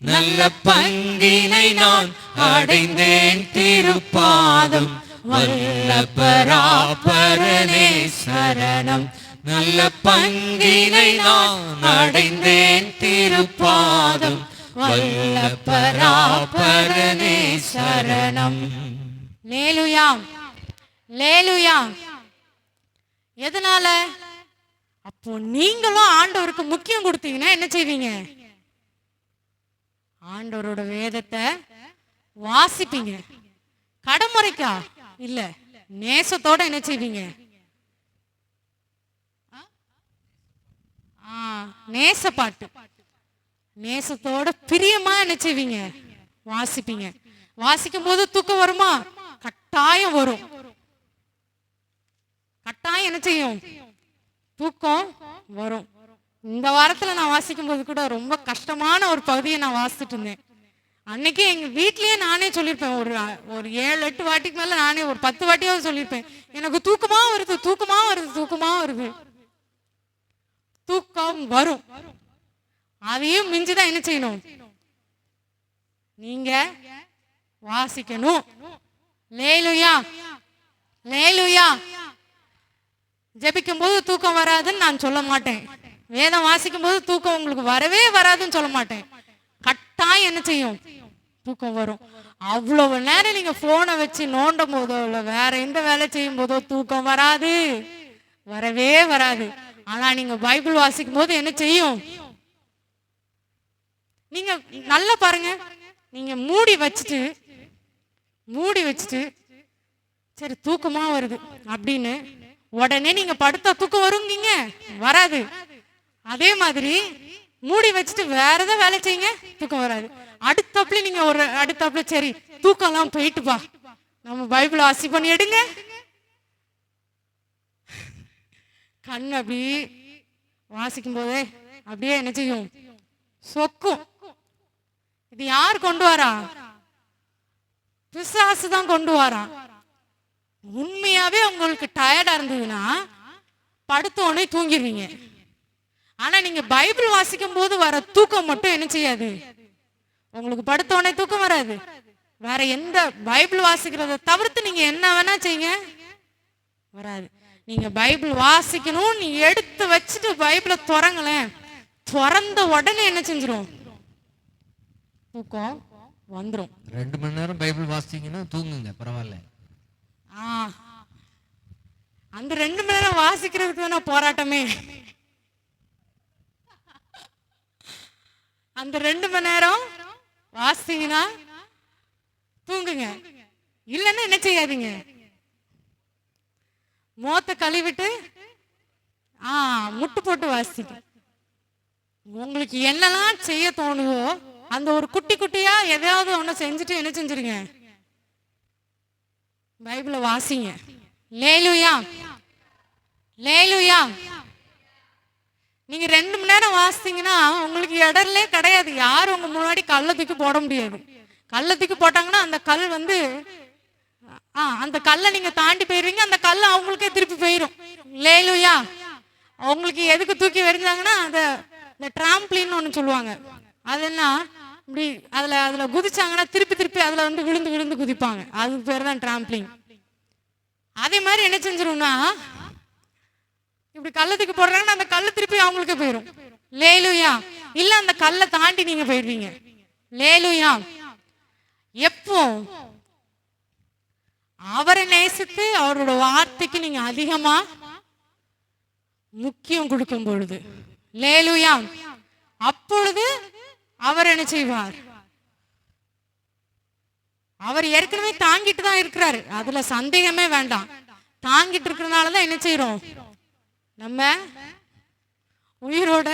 நல்ல பங்கினை நான் அடைந்தேன் திருப்பாதம். வல்ல பராபரனே சரணம். நல்ல பங்கினை நான் அடைந்தேன் திருப்பாதம். வல்ல பராபரனே சரணம். லேலுயா லேலுயா. எதனால? அப்போ நீங்களும் ஆண்டவருக்கு முக்கியம் கொடுத்தீங்கன்னா என்ன செய்வீங்க? ஆண்டவரோட வேதத்தை வாசிப்பீங்க. கடமுறைக்கா இல்ல, நேசத்தோட என்ன செய்வீங்க? நேச பாட்டு, நேசத்தோட பிரியமா என்ன செய்வீங்க? வாசிப்பீங்க. வாசிக்கும் போது தூக்கம் வருமா? கட்டாயம் வரும். கட்டாயம் என்ன செய்யும்? தூக்கம் வரும். இந்த வாரத்துல நான் வாசிக்கும் போது கூட ரொம்ப கஷ்டமான ஒரு பகுதியை நான் வாசிச்சுட்டு இருந்தேன். அன்னைக்கு எங்க வீட்லயே நானே சொல்லியிருப்பேன், ஒரு 7-8 வாட்டிக்கு மேல நானே ஒரு 10 வாட்டியாவது சொல்லியிருப்பேன், எனக்கு தூக்கமா வருது தூக்கமா வருது தூக்கமா வருது. தூக்கம் வரும். அதையும் மிஞ்சுதான் என்ன செய்யணும்? நீங்க வாசிக்கணும். லேலுயா லேலுயா. ஜெபிக்கும் போது தூக்கம் வராதுன்னு நான் சொல்ல மாட்டேன். வேதம் வாசிக்கும் போது தூக்கம் உங்களுக்கு வரவே வராதுன்னு சொல்ல மாட்டேன். கட்டாயம் என்ன செய்யும்? தூக்கம் வரும். அவ்வளவு நேரம் நீங்க போனை வச்சு நோண்டும் போதோ இல்ல வேற எந்த வேலை செய்யும் போதோ தூக்கம் வராது, வரவே வராது. ஆனா நீங்க பைபிள் வாசிக்கும் போது என்ன செய்யும்? நீங்க நல்லா பாருங்க, நீங்க மூடி வச்சுட்டு சரி தூக்கமா வருது அப்படின்னு உடனே நீங்க படுத்தா தூக்கம் வருங்க? வராது. அதே மாதிரி மூடி வச்சுட்டு வேற ஏதாவது வேலை செய்யுங்க, தூக்கம் வராது. அடுத்தாப்புல நீங்க அடுத்தாப்புல சரி தூக்கம்லாம் போயிட்டுப்பா நம்ம பைபிள் வாசி பண்ணி எடுங்க. கண் அப்படி வாசிக்கும் போதே அப்படியே என்ன செய்யும்? சொக்கும். இது யார் கொண்டு வரா? பிசாசு தான் கொண்டு வரா. உண்மையாவே உங்களுக்கு டயர்டா இருந்ததுன்னா படுத்த உடனே தூங்கிடுவீங்க. ஆனா நீங்க பைபிள் வாசிக்கும் போது வர தூக்கம் மட்டும் என்ன செய்யாது? உங்களுக்கு படுத்த உடனே தூக்கம் வராது. வேற எந்த பைபிள் வாசிக்கிறத தவிர்த்து நீங்க என்ன வேணா செய்யுங்க, வராது. நீங்க பைபிள் வாசிக்கணும், நீ எடுத்து வச்சுட்டு பைபிளை திறங்களேன், திறந்த உடனே என்ன செஞ்சிரும்? தூக்கம் வந்துரும். 2 மணி நேரம் பைபிள் வாசிச்சீங்கன்னா தூங்குங்க, பரவாயில்ல. அந்த 2 மணி நேரம் வாசிக்கிறதுக்கு தானே போராட்டமே. அந்த 2 மணி நேரம் வாசிங்கன்னா தூங்குங்க. இல்லைன்னா என்ன செய்யாதீங்க? மோத்த கழுவிட்டு முட்டு போட்டு வாசிங்க. உங்களுக்கு என்னெல்லாம் செய்ய தோணுதோ அந்த ஒரு குட்டி குட்டியா எதையாவது ஒண்ணு செஞ்சுட்டு என்ன செஞ்சிருங்க? பைபிளை வாசிங்க. லேலுயா லேலுயா. நீங்க 2 மணி நேரம் வாசித்தீங்கன்னா உங்களுக்கு இடர்லே கிடையாது. யாரும் உங்க முன்னாடி கல்லை தூக்கி போட முடியாது. கல்லை தூக்கி போட்டாங்கன்னா அந்த கல் வந்து அந்த கல்லை நீங்க தாண்டி போயிருவீங்க, அந்த கல் அவங்களுக்கே திருப்பி போயிடும். லேலுயா. அவங்களுக்கு எதுக்கு தூக்கி வெறிஞ்சாங்கன்னா இந்த டிராம்பிளின்னு ஒன்று சொல்லுவாங்க. அதுன்னா இப்படி அதுல குதிச்சாங்கன்னா திருப்பி அதுல வந்து விழுந்து குதிப்பாங்க. அதுக்கு பேர் தான் டிராம்பிளிங். அதே மாதிரி என்ன செஞ்சிரும்னா இப்படி கல்லத்துக்கு போடுறாங்கன்னா அந்த கல்லை திருப்பி அவங்களுக்கு போயிடும். லேலுயா. இல்ல அந்த கல்லை தாண்டி நீங்க போயிடுவீங்க. லேலுயா. எப்போ அவரை நேசித்து அவரோட வார்த்தைக்கு நீங்க அதிகமா முக்கியம் கொடுக்கும் பொழுது, லேலுயா, அப்பொழுது அவர் என்ன செய்வார்? அவர் ஏற்கனவே தாங்கிட்டு தான் இருக்கிறாரு, அதுல சந்தேகமே வேண்டாம். தாங்கிட்டு இருக்கிறதுனாலதான் என்ன செய்யறோம்? நம்ம உயிரோட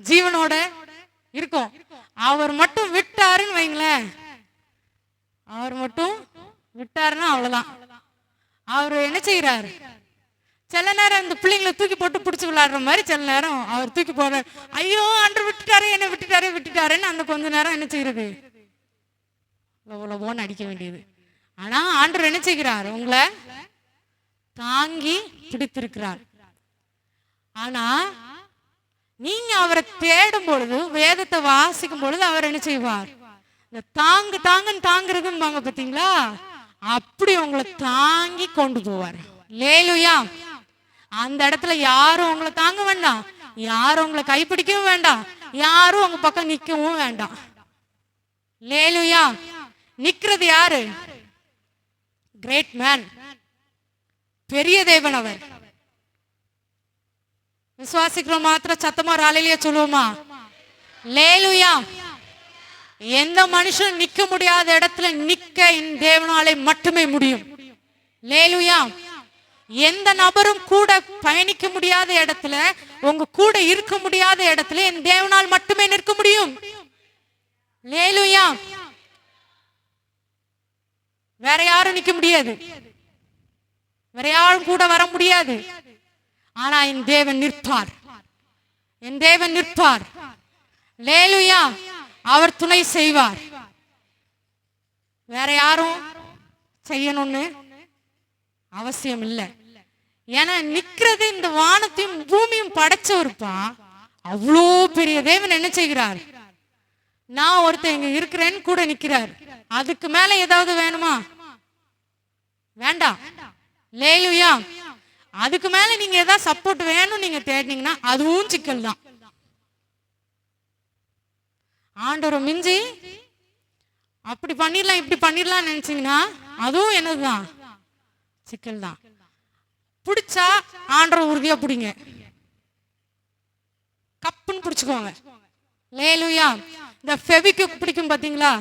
ஜீவனோட இருக்கும். அவர் மட்டும் விட்டாருன்னு வைங்களேன், அவர் மட்டும் விட்டாருன்னா அவ்வளவுதான். அவர் என்ன செய்யறாரு, சில நேரம் இந்த பிள்ளைங்களை தூக்கி போட்டு பிடிச்சி விளையாடுற மாதிரி சில நேரம் அவர் தூக்கி போடுற, ஐயோ அன்று விட்டுட்டாரு, என்ன விட்டுட்டாருன்னு அந்த கொஞ்ச நேரம் என்ன செய்யறது, போன்னு அடிக்க வேண்டியது. ஆனா ஆண்டவர் என்ன செய்கிறார், உங்களை தாங்கி பிடித்திருக்கிறார். ஆனா நீங்க அவரை தேடும் பொழுது, வேதத்தை வாசிக்கும் பொழுது அவர் என்ன செய்வார், இந்த தாங்குன்னு தாங்குறதுன்னு பாத்தீங்களா, அப்படி உங்களை தாங்கி கொண்டு போவார். லேலுயா. அந்த இடத்துல யாரும் உங்களை தாங்க வேண்டாம், யாரும் உங்களை கைப்பிடிக்கவும் வேண்டாம், யாரும் உங்க பக்கம் நிக்கவும் வேண்டாம். லேலுயா. நிக்கிறது யாரு, கிரேட் மேன், பெரிய தேவன் அவர். விசுவாசிக்கிறோம் மாத்திரம் சத்தமா ஹல்லேலூயா சொல்லுவோமா? லேலுயா. எந்த மனுஷன் நிக்க முடியாத இடத்துல நிக்க என் தேவனாலே மட்டுமே முடியும். லேலுயா. எந்த நபரும் கூட பயணிக்க முடியாத இடத்துல, உங்க கூட இருக்க முடியாத இடத்துல என் தேவனால் மட்டுமே நிற்க முடியும். லேலுயா. வேற யாரும் நிக்க முடியாது, வேற யாரும் கூட வர முடியாது. ஆனா என் தேவன் நிற்பார், என் தேவன் நிற்பார். லேலுயா. அவர் துணை செய்வார். வேற யாரும் செய்யணும்னு அவசியம் இல்லை. ஏன்னா நிக்கிறது இந்த வானத்தையும் பூமியும் படைச்சவருப்பா. அவ்வளோ பெரிய தேவன் என்ன செய்கிறார், நான் ஒருத்தன் இங்க இருக்கிறேன்னு கூட நிக்கிறார். அதுக்கு மேல ஏதாவது வேணுமா? வேண்டாம். லேலுயா. அதுக்கு மேல நீங்க ஏதாவது சப்போர்ட் வேணும் நீங்க தேடினீங்கன்னா அதுவும் சிக்கல் தான். ஆண்டவரை மிஞ்சி அப்படி பண்ணிடலாம் இப்படி பண்ணிடலாம் நினைச்சீங்கன்னா அதுவும் என்னதுதான், சிக்கல் தான். பிடிச்சா ஆண்டவரை உறுதியா பிடிங்க, கப்புன்னு பிடிச்சுக்கோங்க. லேலுயா. இந்த ஃபெவிக்விக் பிடிக்கும் பாத்தீங்களா,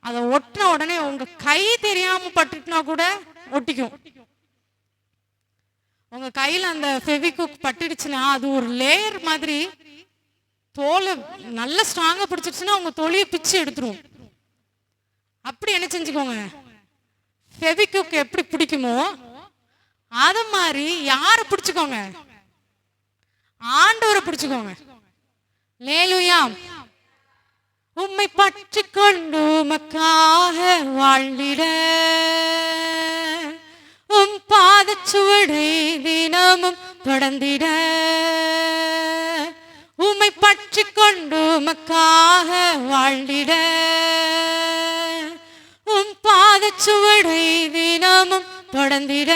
அதை ஒட்டின உடனே உங்க கை தெரியாம பட்டுட்டுனா கூட ஒட்டிக்கும். உங்க கையில அந்த ஃபெவிக்விக் பட்டுடுச்சுன்னா அது ஒரு லேயர் மாதிரி தோலை நல்ல ஸ்ட்ராங்கா பிடிச்சிருச்சுன்னா உங்க தோலியை பிச்சு எடுத்துரும். அப்படி என்ன செஞ்சுக்கோங்க, ஃபெவிக்விக் எப்படி பிடிக்குமோ அத மாதிரி யார பிடிச்சுக்கோங்க, ஆண்டவரை பிடிச்சுக்கோங்க. லேலுயா. உம்மை பற்றி கொண்டு உமக்காக வாழ்ந்திட, உம் பாதச்சுவடை தினமும் தொடர்ந்திட, உம்மை பற்றி கொண்டு உமக்காக வாழ்ந்திட, உம் பாதச்சுவடை தினமும் தொடர்ந்திட,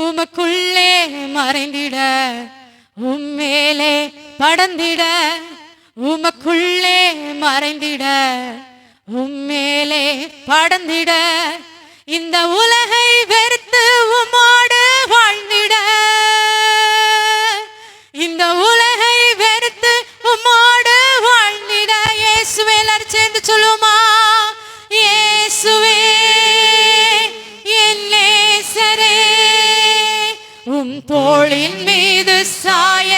உமக்குள்ளே மறைந்திட, உம்மேலே படர்ந்திட, உமக்குள்ளே மறைந்திட, உம்மேலே படர்ந்திட, இந்த உலகை வெறுத்து உம்மோடு வாழ்ந்திட, இந்த உலகை வெறுத்து உம்மோடு வாழ்ந்திட. இயேசுவே. எல்லாரும் சேர்ந்து சொல்லுவோமா? இயேசுவே என் நேசரே, உம் தோளின் மீது சாய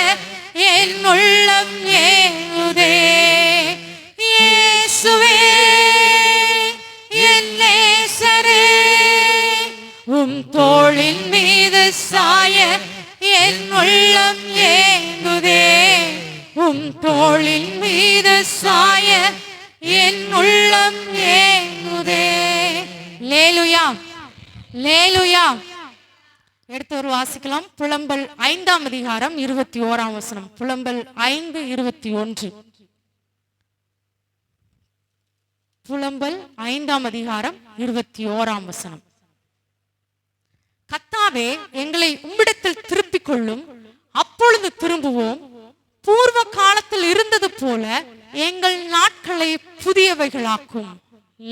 என் உள்ளம் ஏங்குதே. இயேசுவே என் நேசரே, உம் தோளின் மீது சாய என் உள்ளம் ஏங்குதே, உம் தோளின் மீது சாய என் உள்ளம் ஏங்குதே. லேலுயா. லேலுயா. எடுத்து ஒரு வாசிக்கலாம். புலம்பல் 5ஆம் அதிகாரம் 21ஆம் வசனம். புலம்பல் 5:21. புலம்பல் 5ஆம் அதிகாரம் 21ஆம் வசனம். கர்த்தாவே எங்களை உம்மிடத்தில் திருப்பிக் கொள்ளும், அப்பொழுது திரும்புவோம். பூர்வ காலத்தில் இருந்தது போல எங்கள் நாட்களை புதியவைகளாக்கும்.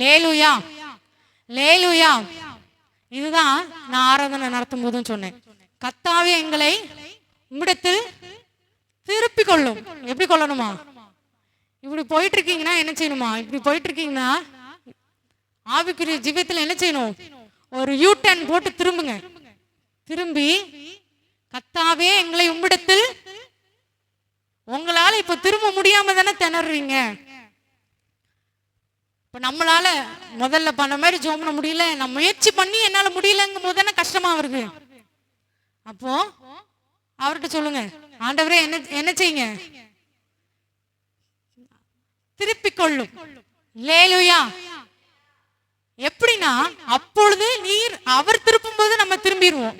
லேலுயா. லேலுயா. இதுதான் நான் ஆராதனை நடத்தும் போதும் சொன்னேன். கர்த்தாவே எங்களை உம்மிடத்தில் திருப்பி கொள்ளும். எப்படி கொள்ளணுமா? இப்படி போயிட்டு இருக்கீங்கன்னா என்ன செய்யணுமா? இப்படி போயிட்டு இருக்கீங்கன்னா ஆவிக்குரிய ஜீவியத்தில் என்ன செய்யணும்? ஒரு யூ-டர்ன் போட்டு திரும்புங்க. திரும்பி கர்த்தாவே எங்களை உம்மிடத்தில், உங்களால இப்ப திரும்ப முடியாம திணறீங்க? இப்ப நம்மளால முதல்ல பண்ண மாதிரி ஜெபம் பண்ண முடியல, நான் முயற்சி பண்ணி என்னால முடியலங்கும் போது தானே கஷ்டமா வருது. அப்போ அவர்கிட்ட சொல்லுங்க, ஆண்டவரே என்ன என்ன செய்யுங்க, திருப்பிக் கொள்ளும். லேலுயா. எப்படின்னா அப்பொழுது நீர் அவர் திருப்பும் போது நம்ம திரும்பிடுவோம்.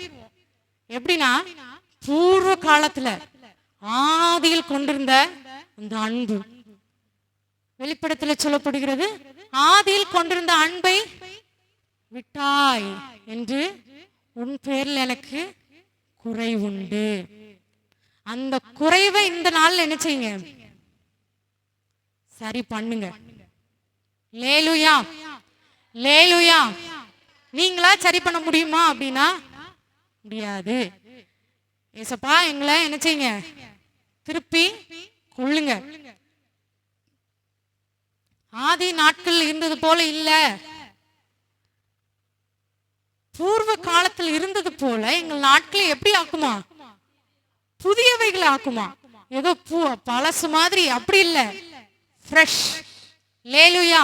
எப்படின்னா பூர்வ காலத்துல ஆதியில் கொண்டிருந்த அந்த அன்பு வெளிப்படத்துல சொல்லப்படுகிறது, ஆதியில் கொண்டிருந்த அன்பை விட்டாய் என்று உன் பேரில் எனக்கு குறை உண்டு. அந்த குறைவை இந்த நாள்ல என்ன செய்யுங்க, சரி பண்ணுங்க. லேலுயா, லேலுயா. நீங்களா சரி பண்ண முடியுமா அப்படின்னா முடியாது. ஏசப்பா எங்களை என்ன செய்யுங்க, திருப்பி கொள்ளுங்க. ஆதி நாட்கள் இருந்தது போல இல்ல, பூர்வ காலத்தில் இருந்தது போல எங்கள் நாட்களை எப்படி ஆக்குமா, புதியவைகளை ஆக்குமா. ஏதோ பழசு மாதிரி அப்படி இல்ல, ஃப்ரெஷ். லேலுயா.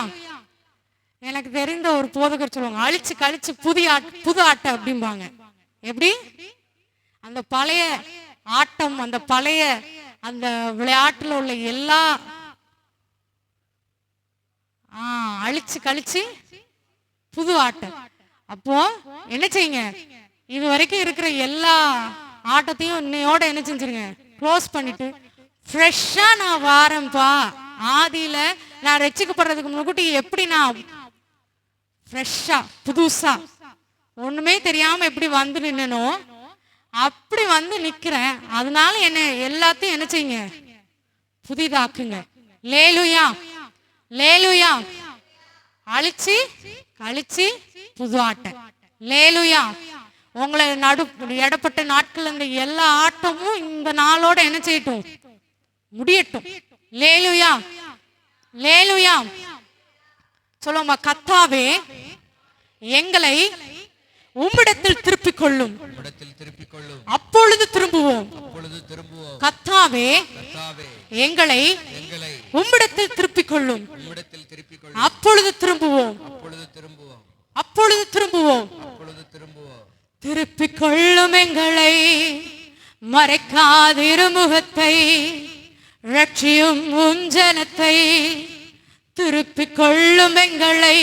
எனக்கு தெரிந்த ஒரு போதகர் சொல்லுவாங்க, அழிச்சு கழிச்சு புது ஆட்டை அப்படிம்பாங்க. எப்படி அந்த பழைய ஆட்டம், அந்த பழைய அந்த விளையாட்டுல உள்ள எல்லா அழிச்சு கழிச்சு புது ஆட்டம். அப்போ என்ன செய்யுங்க, இது வரைக்கும் இருக்கிற எல்லா ஆட்டத்தையும் இன்னையோட என்ன செஞ்சிருங்க, க்ளோஸ் பண்ணிட்டு ஃப்ரெஷ்ஷா நான் வாரேன்பா. ஆதியில நான் ரட்சிக்கப்படுறதுக்கு முன்னாடி எப்படி நான் ஃப்ரெஷ்ஷா புதுசா ஒண்ணுமே தெரியாம எப்படி வந்து நின்னனோ அப்படி வந்து நிக்கிறேன். அதனால என்ன எல்லாத்தையும் என்ன செய்யுங்க, புதிதாக்குங்க. லேலுயா, லேலுயா. அழிச்சு கழிச்சு புது ஆட்டம். லேலுயா. உங்களை இடப்பட்ட நாட்கள் இந்த எல்லா ஆட்டமும் இந்த நாளோட என்ன செய்யட்டும், முடியட்டும். லேலுயா, லேலுயா. சொல்லுமா, கர்த்தாவே எங்களை உம்மிடத்தில் திருப்பிக் கொள்ளும், அப்பொழுது திரும்புவோம். கர்த்தாவே எங்களை உம்மிடத்தில் திருப்பிக் கொள்ளும், அப்பொழுது திரும்புவோம், அப்பொழுது திரும்புவோம். திருப்பிக் கொள்ளும் எங்களை, மறைக்காதிருமுகத்தை, ரட்சியும் உஞ்சனத்தை. திருப்பிக் கொள்ளும் எங்களை,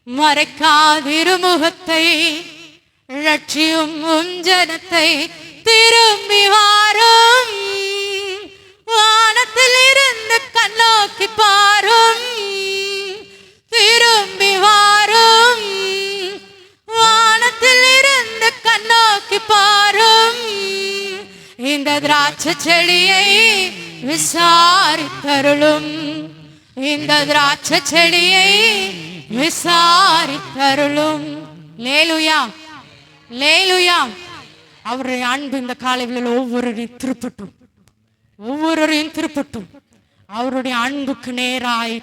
மறைக்காதிருமுகத்தை, ரட்சியும் உஞ்சனத்தை. திரும்பி வாரும், வானத்தில் இருந்து கண்ணோக்கி பாரும். திரும்பி வாரும், வானத்தில் இருந்து கண்ணோக்கி பாரும். இந்த திராட்சை செடியை விசாரித்தருளும், இந்த திராட்சை செடியை விசாரித்தருளும். லேலுயா, லேலுயா. அவருடைய அன்பு இந்த காலையில் ஒவ்வொருவரையும் திருப்பட்டும், ஒவ்வொருவரையும் திருப்பட்டும். அவருடைய அன்புக்கு நேராய்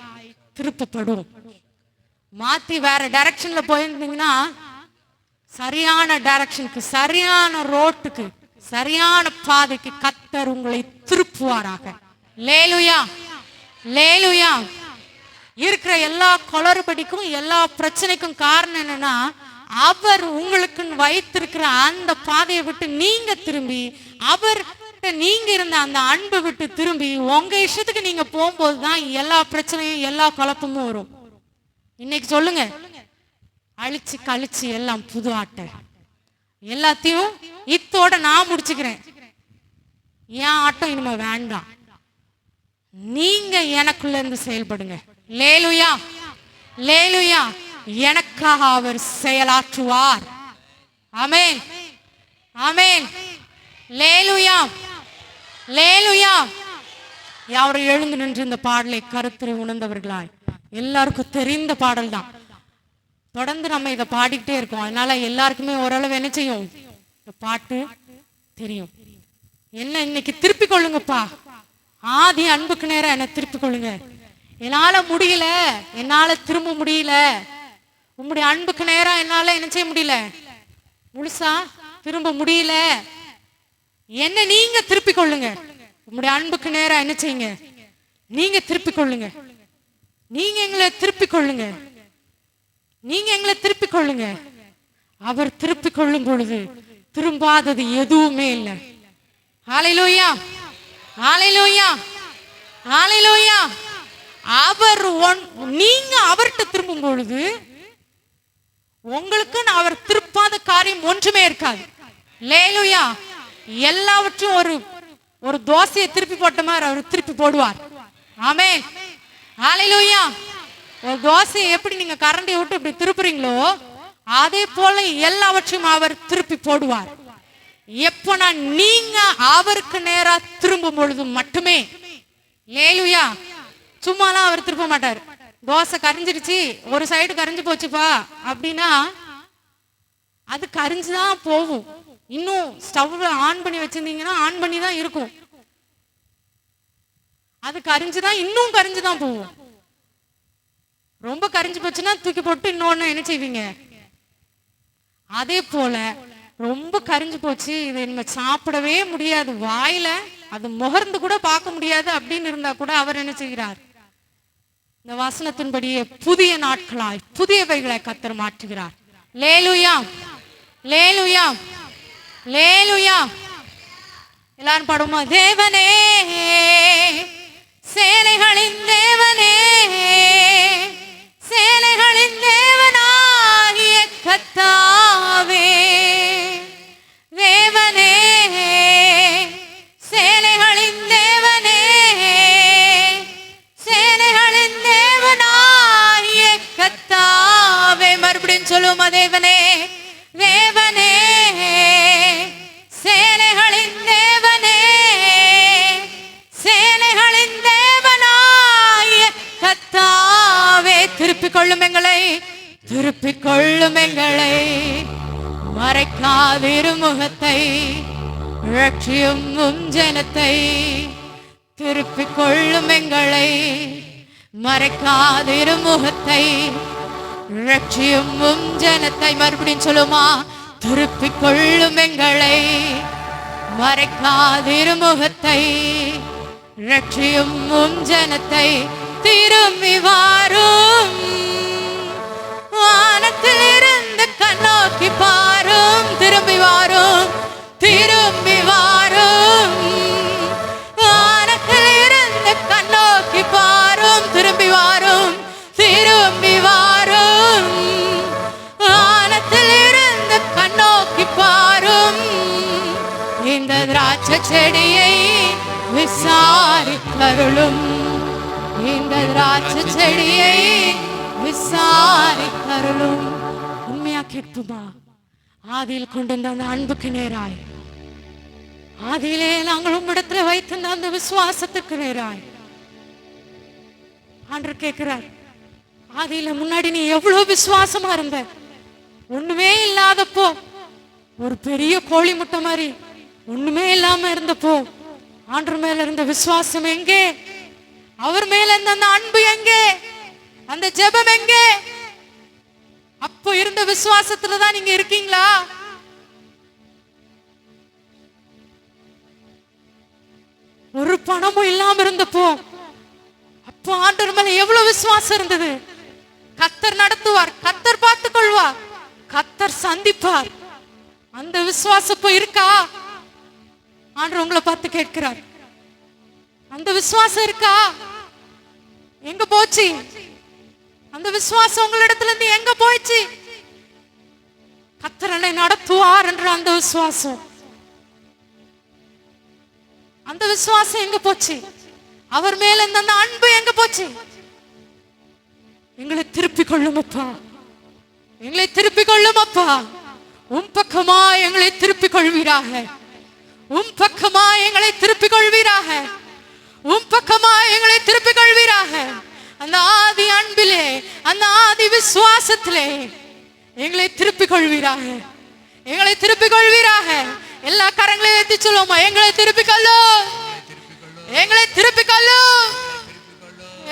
திருப்பப்படும். மாத்தி வேற டைரக்ஷன்ல போயிருந்தீங்கன்னா சரியான டைரக்ஷனுக்கு, சரியான ரோட்டுக்கு, சரியான பாதைக்கு கர்த்தர் உங்களை திருப்புவாராக. லேலுயா, லேலுயா. இருக்கிற எல்லா குளறுபடிக்கும் எல்லா பிரச்சனைக்கும் காரணம் என்னன்னா, அவர் உங்களுக்கு வைத்திருக்கிற அந்த பாதையை விட்டு நீங்க திரும்பி, அவர் நீங்க இருந்த அந்த அன்பை விட்டு திரும்பி உங்க இஷ்டத்துக்கு நீங்க போகும்போது தான் எல்லா பிரச்சனையும் எல்லா குழப்பமும் வரும். இன்னைக்கு சொல்லுங்க, அழிச்சு கழிச்சு எல்லாம் புது ஆட்டை. எல்லாத்தையும் இத்தோட நான் முடிச்சுக்கிறேன், என் ஆட்டம் இனிமே வேண்டாம், நீங்க எனக்குள்ள இருந்து செயல்படுங்க. லேலுயா, லேலுயா. எனக்காக அவர் செயலாற்றுவார். ஆமென், ஆமென். லேலுயா, லேலுயா. யாரும் எழுந்து நின்று இந்த பாடலை கருத்துரை உணர்ந்தவர்களாய், எல்லாருக்கும் தெரிந்த பாடல் தான். தொடர்ந்து நம்ம இதை பாடிக்கிட்டே இருக்கோம். அதனால எல்லாருக்குமே ஓரளவு என்ன செய்யும், இந்த பாட்டு தெரியும். என்ன இன்னைக்கு திருப்பிக் கொள்ளுங்கப்பா, ஆதி அன்புக்கு நேரம் என்ன திருப்பிக் கொள்ளுங்க. என்னால முடியல, என்னால திரும்ப முடியல, உங்களுடைய அன்புக்கு நேரம் என்னால என்ன செய்ய முடியல, முழுசா திரும்ப முடியல, என்ன நீங்க திருப்பிக் கொள்ளுங்க. உங்களுடைய அன்புக்கு நேரம் என்ன செய்யுங்க, நீங்க திருப்பிக் கொள்ளுங்க. நீங்க எங்களை திருப்பிக் கொள்ளுங்க. நீங்க எங்களை திருப்பிக் கொள்ளுங்க. அவர் திருப்பிக் கொள்ளும் பொழுது திரும்பாதது எதுவுமே இல்லை. ஹல்லேலூயா, ஹல்லேலூயா, ஹல்லேலூயா. அவர் நீங்க அவர்கிட்ட திரும்பும் பொழுது உங்களுக்கு அவர் திருப்பாத காரியம் ஒன்றுமே இருக்காது. ஹல்லேலூயா. எல்லாவற்றும் ஒரு தோசையை திருப்பி போட்ட மாதிரி அவர் திருப்பி போடுவார். ஆமென், ஹல்லேலூயா. ஒரு தோசையை எப்படி நீங்க கரண்டியை விட்டு இப்படி திருப்புறீங்களோ அதே போல எல்லாவற்றையும் அவர் திருப்பி போடுவார். எப்பனா நீங்க அவருக்கு நேரா திரும்பும் பொழுது மட்டுமே. ஹல்லேலூயா. சும்மாலாம் அவர் திருப்ப மாட்டார். தோசை கரிஞ்சிருச்சு, ஒரு சைடு கரிஞ்சு போச்சுப்பா அப்படின்னா அது கரிஞ்சுதான் போகும். இன்னும் ஸ்டவ் ஆன் பண்ணி வச்சிருந்தீங்கன்னா ஆன் பண்ணி தான் இருக்கும். அது கரிஞ்சுதான் இன்னும் கரிஞ்சுதான் போகும். ரொம்ப கரிஞ்சு போச்சுன்னா தூக்கி போட்டு இன்னொன்னு என்ன செய்வீங்க? அதே போல ரொம்ப கரிஞ்சு போச்சு, இதை நம்ம சாப்பிடவே முடியாது, வாயில அது முகர்ந்து கூட பார்க்க முடியாது அப்படின்னு இருந்தா கூட அவர் என்ன செய்கிறார்? இந்த வசனத்தின்படியே புதிய நாட்களாய் புதியவைகளை கர்த்தர் மாற்றுகிறார். ஹல்லேலூயா, ஹல்லேலூயா, ஹல்லேலூயா. எல்லாரும் பாடுமா? தேவனே, சேனைகளின் தேவனே, சேனைகளின் தேவனாகிய கர்த்தாவே, தேவனே, சேனைகளின் தேவனே, சேனைகளின் தேவனாகிய கர்த்தாவே. மறுபடியும் சொல்லுமா? தேவனே, தேவனே, சேனைகளின் தேவனே, சேனைகளின் தேவனாகிய கர்த்தாவே. திருப்பிக் கொள்ளும் எங்களை, திருப்பிக் கொள்ளும் எங்களை, மறைக்காதிரு முகத்தை, ரட்சியும் உம் ஜனத்தை. திருப்பிக் கொள்ளும் எங்களை, மறைக்காதிரு முகத்தை, ரட்சியும் உம் ஜனத்தை. மறுபடியும் சொல்லுமா? திருப்பிக் கொள்ளும் எங்களை, மறைக்காதிரு முகத்தை, ரட்சியும் உம் ஜனத்தை. திரும்பி வாரும், வானத்தில் இருந்து கண்ணோக்கி பாரும். திரும்பி வாரும், திரும்பி வாரும், வானத்தில் இருந்து கண்ணோக்கி பாரும். திரும்பி வாரும், திரும்பி வாரும், வானத்தில் இருந்து கண்ணோக்கி பாரும். இந்த திராட்சை செடியை விசாரித்தருளும், இந்த திராட்சை செடியை விசாரித்தருளும். உண்மையா கேட்புமா? ஆதியில் கொண்டிருந்த அந்த அன்புக்கு நேராய், ஆதியிலே நாங்கள் உம்மிடத்துல வைத்திருந்த அந்த விசுவாசத்துக்கு நேராய் ஆண்டவர் கேட்கிறார். ஆதியில முன்னாடி நீ எவ்வளவு விசுவாசமா இருந்த, ஒண்ணுமே இல்லாதப்போ, ஒரு பெரிய கோழி முட்டை மாதிரி ஒண்ணுமே இல்லாம இருந்தப்போ ஆண்டவர் மேல இருந்த விசுவாசம் எங்கே? அவர் மேல இருந்த அந்த அன்பு எங்கே? அந்த ஜெபம் எங்கே? அப்போ இருந்த விசுவாசத்துலதான் நீங்க இருக்கீங்களா? ஒரு பணமும் இல்லாம இருந்தப்போ அப்போ ஆண்டவர் மேல எவ்வளவு விசுவாசம் இருந்தது. கர்த்தர் நடத்துவார், கர்த்தர் பார்த்துக் கொள்வார், கர்த்தர் சந்திப்பார். அந்த விசுவாசம் இருக்கா? ஆண்டவர் உங்களை பார்த்து கேட்கிறார். அந்த விசுவாசம் இருக்கா? எங்க போச்சு அந்த விசுவாசம்? உங்களிடத்துல இருந்து எங்க போயிச்சு? கர்த்தர் என்னை நடத்துவார் என்ற அந்த விசுவாசம், அந்த விசுவாசம் எங்க போச்சு? அவர் மேல இருந்த அந்த அன்பு எங்க போச்சு? எங்களை திருப்பிக் கொள்ளும் அப்பா, எங்களை திருப்பிக் கொள்ளும் அப்பா. உம் பக்கமா எங்களை திருப்பிக் கொள்வீராக, உம் பக்கமா எங்களை திருப்பிக் கொள்வீராக, உம் பக்கமா எங்களை திருப்பிக் கொள்வீராக. அந்த ஆதி அன்பிலே, அந்த ஆதி விசுவாசத்திலே எங்களை திருப்பிக் கொள்வீராக, எங்களை திருப்பிக் கொள்வீராக. எல்லா கரங்களையும் ஏத்தி சொல்லுவோமா? எங்களை திருப்பிக் கொள்ளும், எங்களை திருப்பிக் கொள்ளும்,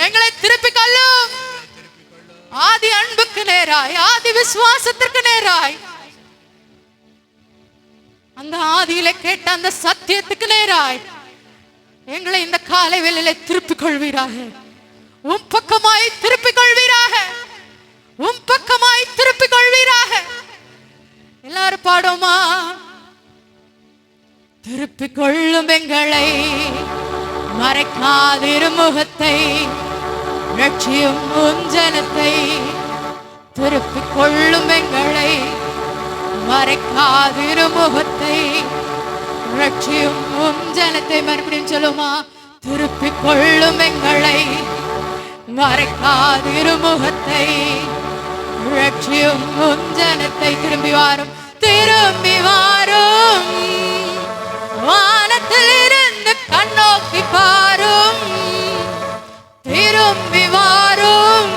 எங்களை திருப்பிக் கொள்ளும். ஆதி அன்புக்கு நேராய், ஆதி விசுவாசத்திற்கு நேராய், அந்த ஆதியில கேட்ட அந்த சத்தியத்துக்கு நேராய் எங்களை இந்த காலை வேளையிலே திருப்பிக் கொள்வீராக. உம் பக்கமாய் திருப்பிக் கொள்வீராக. உம் பக்கமாய் திருப்பிக் கொள்வீராக. எல்லாரும் பாடுமா? திருப்பிக் கொள்ளும் எங்களை, மறைக்காதிரு முகத்தை, ரட்சியும் உம் ஜனத்தை. திருப்பிக் கொள்ளும் எங்களை, மறைக்காதிரு முகத்தை, ரட்சியும் உம் ஜனத்தை. மறுபடியும் சொல்லுமா? திருப்பிக் கொள்ளும் எங்களை, மறைக்காதிரு முகத்தை, ரட்சியும் உம் ஜனத்தை. திரும்பி வாரும், திரும்பி வாரும், வானத்தில் இருந்து கண்ணோக்கி பாரும். திரும்பி வாரும்,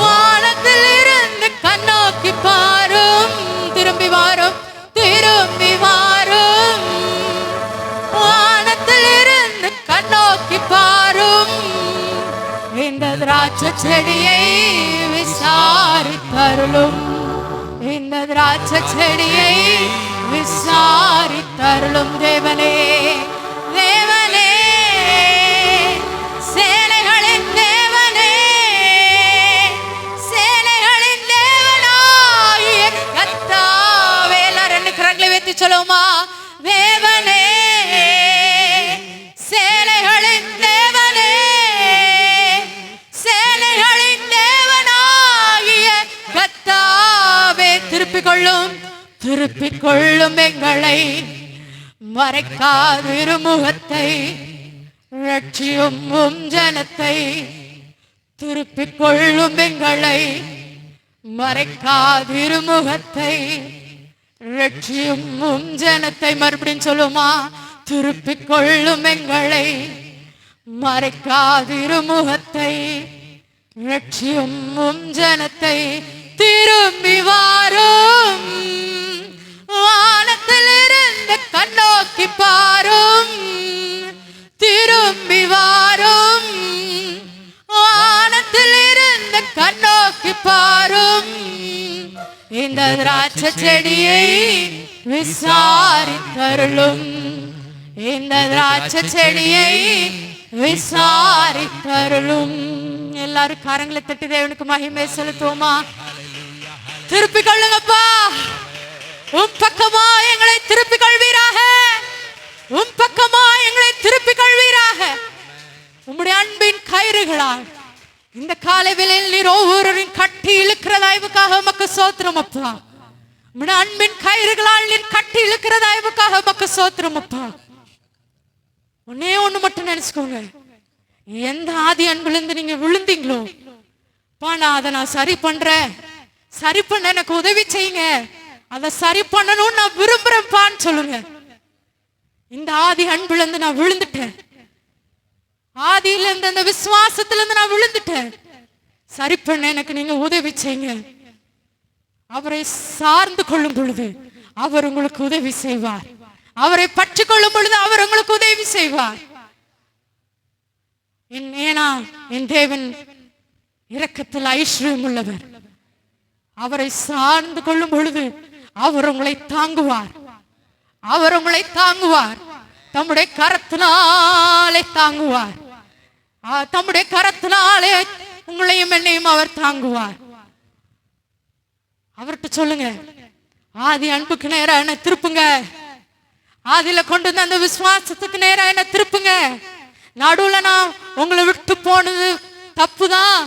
வானத்தில் இருந்து கண்ணோக்கி பாரும். திரும்பி வாரும், திரும்பி வாரும், வானத்தில் இருந்து கண்ணோக்கி பாரும். இந்த திராட்சை செடியை விசாரித்தருளும், இந்த திராட்சை செடியை விசாரித்தருளும். தேவனே, தேவனே, சேனைகளின் தேவனே, சேனைகளின் தேவனாகிய கர்த்தாவே. எல்லாரும் ரெண்டு கரங்களை வைத்து சொல்லுமா? தேவனே, சேனைகளின் தேவனே, சேனைகளின் தேவனாகிய கர்த்தாவே. திருப்பிக் கொள்ளும், திருப்பிக் கொள்ளும் எங்களை, மறைக்காதிரு முகத்தை, ரட்சியும் உம் ஜனத்தை. திருப்பிக் கொள்ளும் எங்களை, மறைக்காதிரு முகத்தை, ரட்சியும் உம் ஜனத்தை. மறுபடியும் சொல்லுமா? திருப்பிக் கொள்ளும் எங்களை, மறைக்காதிரு முகத்தை, ரட்சியும் உம் ஜனத்தை. திரும்பி வாரும், வானத்தில் இருந்து கண்ணோக்கி பாரும். திரும்பி வாரும், வானத்தில் இருந்து கண்ணோக்கி பாரும். இந்த திராட்சை செடியை விசாரித்தருளும், இந்த திராட்சை செடியை விசாரித்தருளும். எல்லாரும் கரங்களை தட்டி தேவனுக்கு மகிமை செலுத்துவோமா? திருப்பிக் கொள்ளுங்கப்பா. உம் பக்கமா எங்களை திருப்பிக் கொள்வீராக. உம் பக்கமா எங்களை திருப்பிக் கொள்வீராக. உம்முடைய அன்பின் கயிறுகளால் இந்த காலை வேளையில் நீர் ஒவ்வொருவரின் கட்டி இழுக்கிற தயவுக்காக உமக்கு ஸ்தோத்திரம் அப்பா. உம்முடைய அன்பின் கயிறுகளால் நீர் கட்டி இழுக்கிற தயவுக்காக உமக்கு ஸ்தோத்திரம் அப்பா. ஒன்னே ஒண்ணு மட்டும் நினைச்சுக்கோங்க, எந்த ஆதி அன்புல இருந்து நீங்க விழுந்தீங்களோ, நான் அதை நான் சரி பண்றேன், சரி பண்ண எனக்கு உதவி செய்யுங்க, அதை சரி பண்ணணும்னு நான் விரும்புறேன்பான்னு சொல்லுங்க. இந்த ஆதி அன்புல இருந்து நான் விழுந்துட்டேன், ஆதியில இருந்து அந்த விசுவாசத்துல இருந்து நான் விழுந்துட்டேன், சரி பண்ண எனக்கு நீங்க உதவி செய்யுங்க. அவரை சார்ந்து கொள்ளும் பொழுது அவர் உங்களுக்கு உதவி செய்வார். அவரை பற்றி கொள்ளும் பொழுது அவர் உங்களுக்கு உதவி செய்வார். ஏன்னா என் தேவன் இரக்கத்தில் ஐஸ்வர்யம் உள்ளவர். அவரை சார்ந்து கொள்ளும் பொழுது அவர் உங்களை தாங்குவார். அவர் உங்களை தாங்குவார். தம்முடைய கரத்தினாலே தாங்குவார். தம்முடைய கரத்தினாலே உங்களையும் என்னையும் அவர் தாங்குவார். அவர்கிட்ட சொல்லுங்க, ஆதி அன்புக்கு நேரா என்ன திருப்புங்க, ஆதியில கொண்டு வந்து அந்த விசுவாசத்துக்கு நேரா என்ன திருப்புங்க. நடுவுல நான் உங்களை விட்டு போனது தப்புதான்,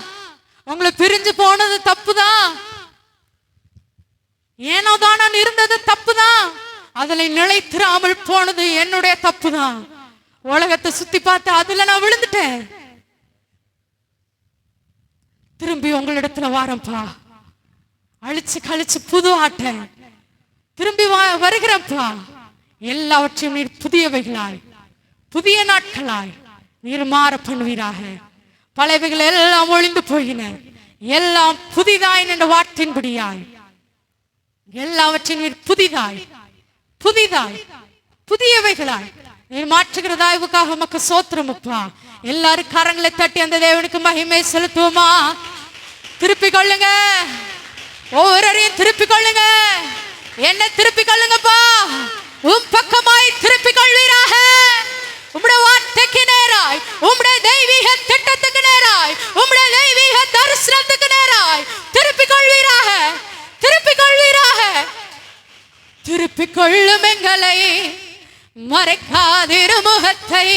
உங்களை பிரிஞ்சு போனது தப்புதான், ஏனோ தான் நான் இருந்தது தப்புதான், அதுல நிலைத்திராமல் போனது என்னுடைய தப்புதான். உலகத்தை சுத்தி பார்த்து அதுல நான் விழுந்துட்டேன். திரும்பி உங்களிடத்துல வாரப்பா, அழிச்சு கழிச்சு புது ஆட்டேன், திரும்பி வருகிறப்பா. எல்லாவற்றையும் நீர் புதியவைகளாய் புதிய நாட்களாய் நீர் மாற பண்ணுவீராக. பழையவைகள் எல்லாம் ஒளிந்து போயின, எல்லாம் புதிதாய் என்ற வார்த்தையின்படியாய் எல்லாவற்றையும் நீர் புதிதாய் புதிதாய் புதியவைகளாய் நீர் மாற்றுகிற தயவுக்காக உமக்கு ஸ்தோத்திரம் அப்பா. எல்லாரும் கரங்களை தட்டி அந்த தேவனுக்கு மகிமை செலுத்துவோமா? திருப்பிக் கொள்ளுங்க, ஒவ்வொருவரையும் திருப்பிக் கொள்ளுங்க, என்ன திருப்பிக் கொள்ளுங்கப்பா. உம் பக்கமாய் திருப்பிக் கொள்வீராக. உம்முடைய மறைக்காதிருமுகத்தை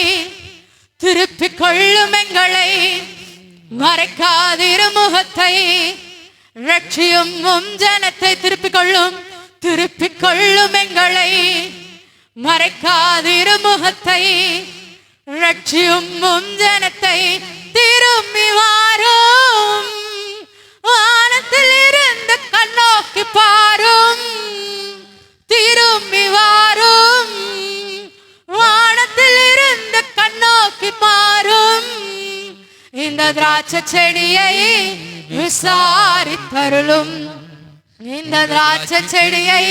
திருப்பிக் கொள்ளும் எங்களை, மறைக்காதிருமுகத்தை ரட்சியும் ஜனத்தை திருப்பிக் கொள்ளும் எங்களை, மறைக்காதிருமுகத்தை ரட்சியும் ஜனத்தை திரும்பி வாரும், வானத்தில் இருந்து கண்ணோக்கி பாரும், திரும்பி வாரும், வானத்தில் இருந்து கண்ணோக்கி பாரும், இந்த திராட்சை செடியை விசாரித்தருளும், இந்த திராட்சை செடியை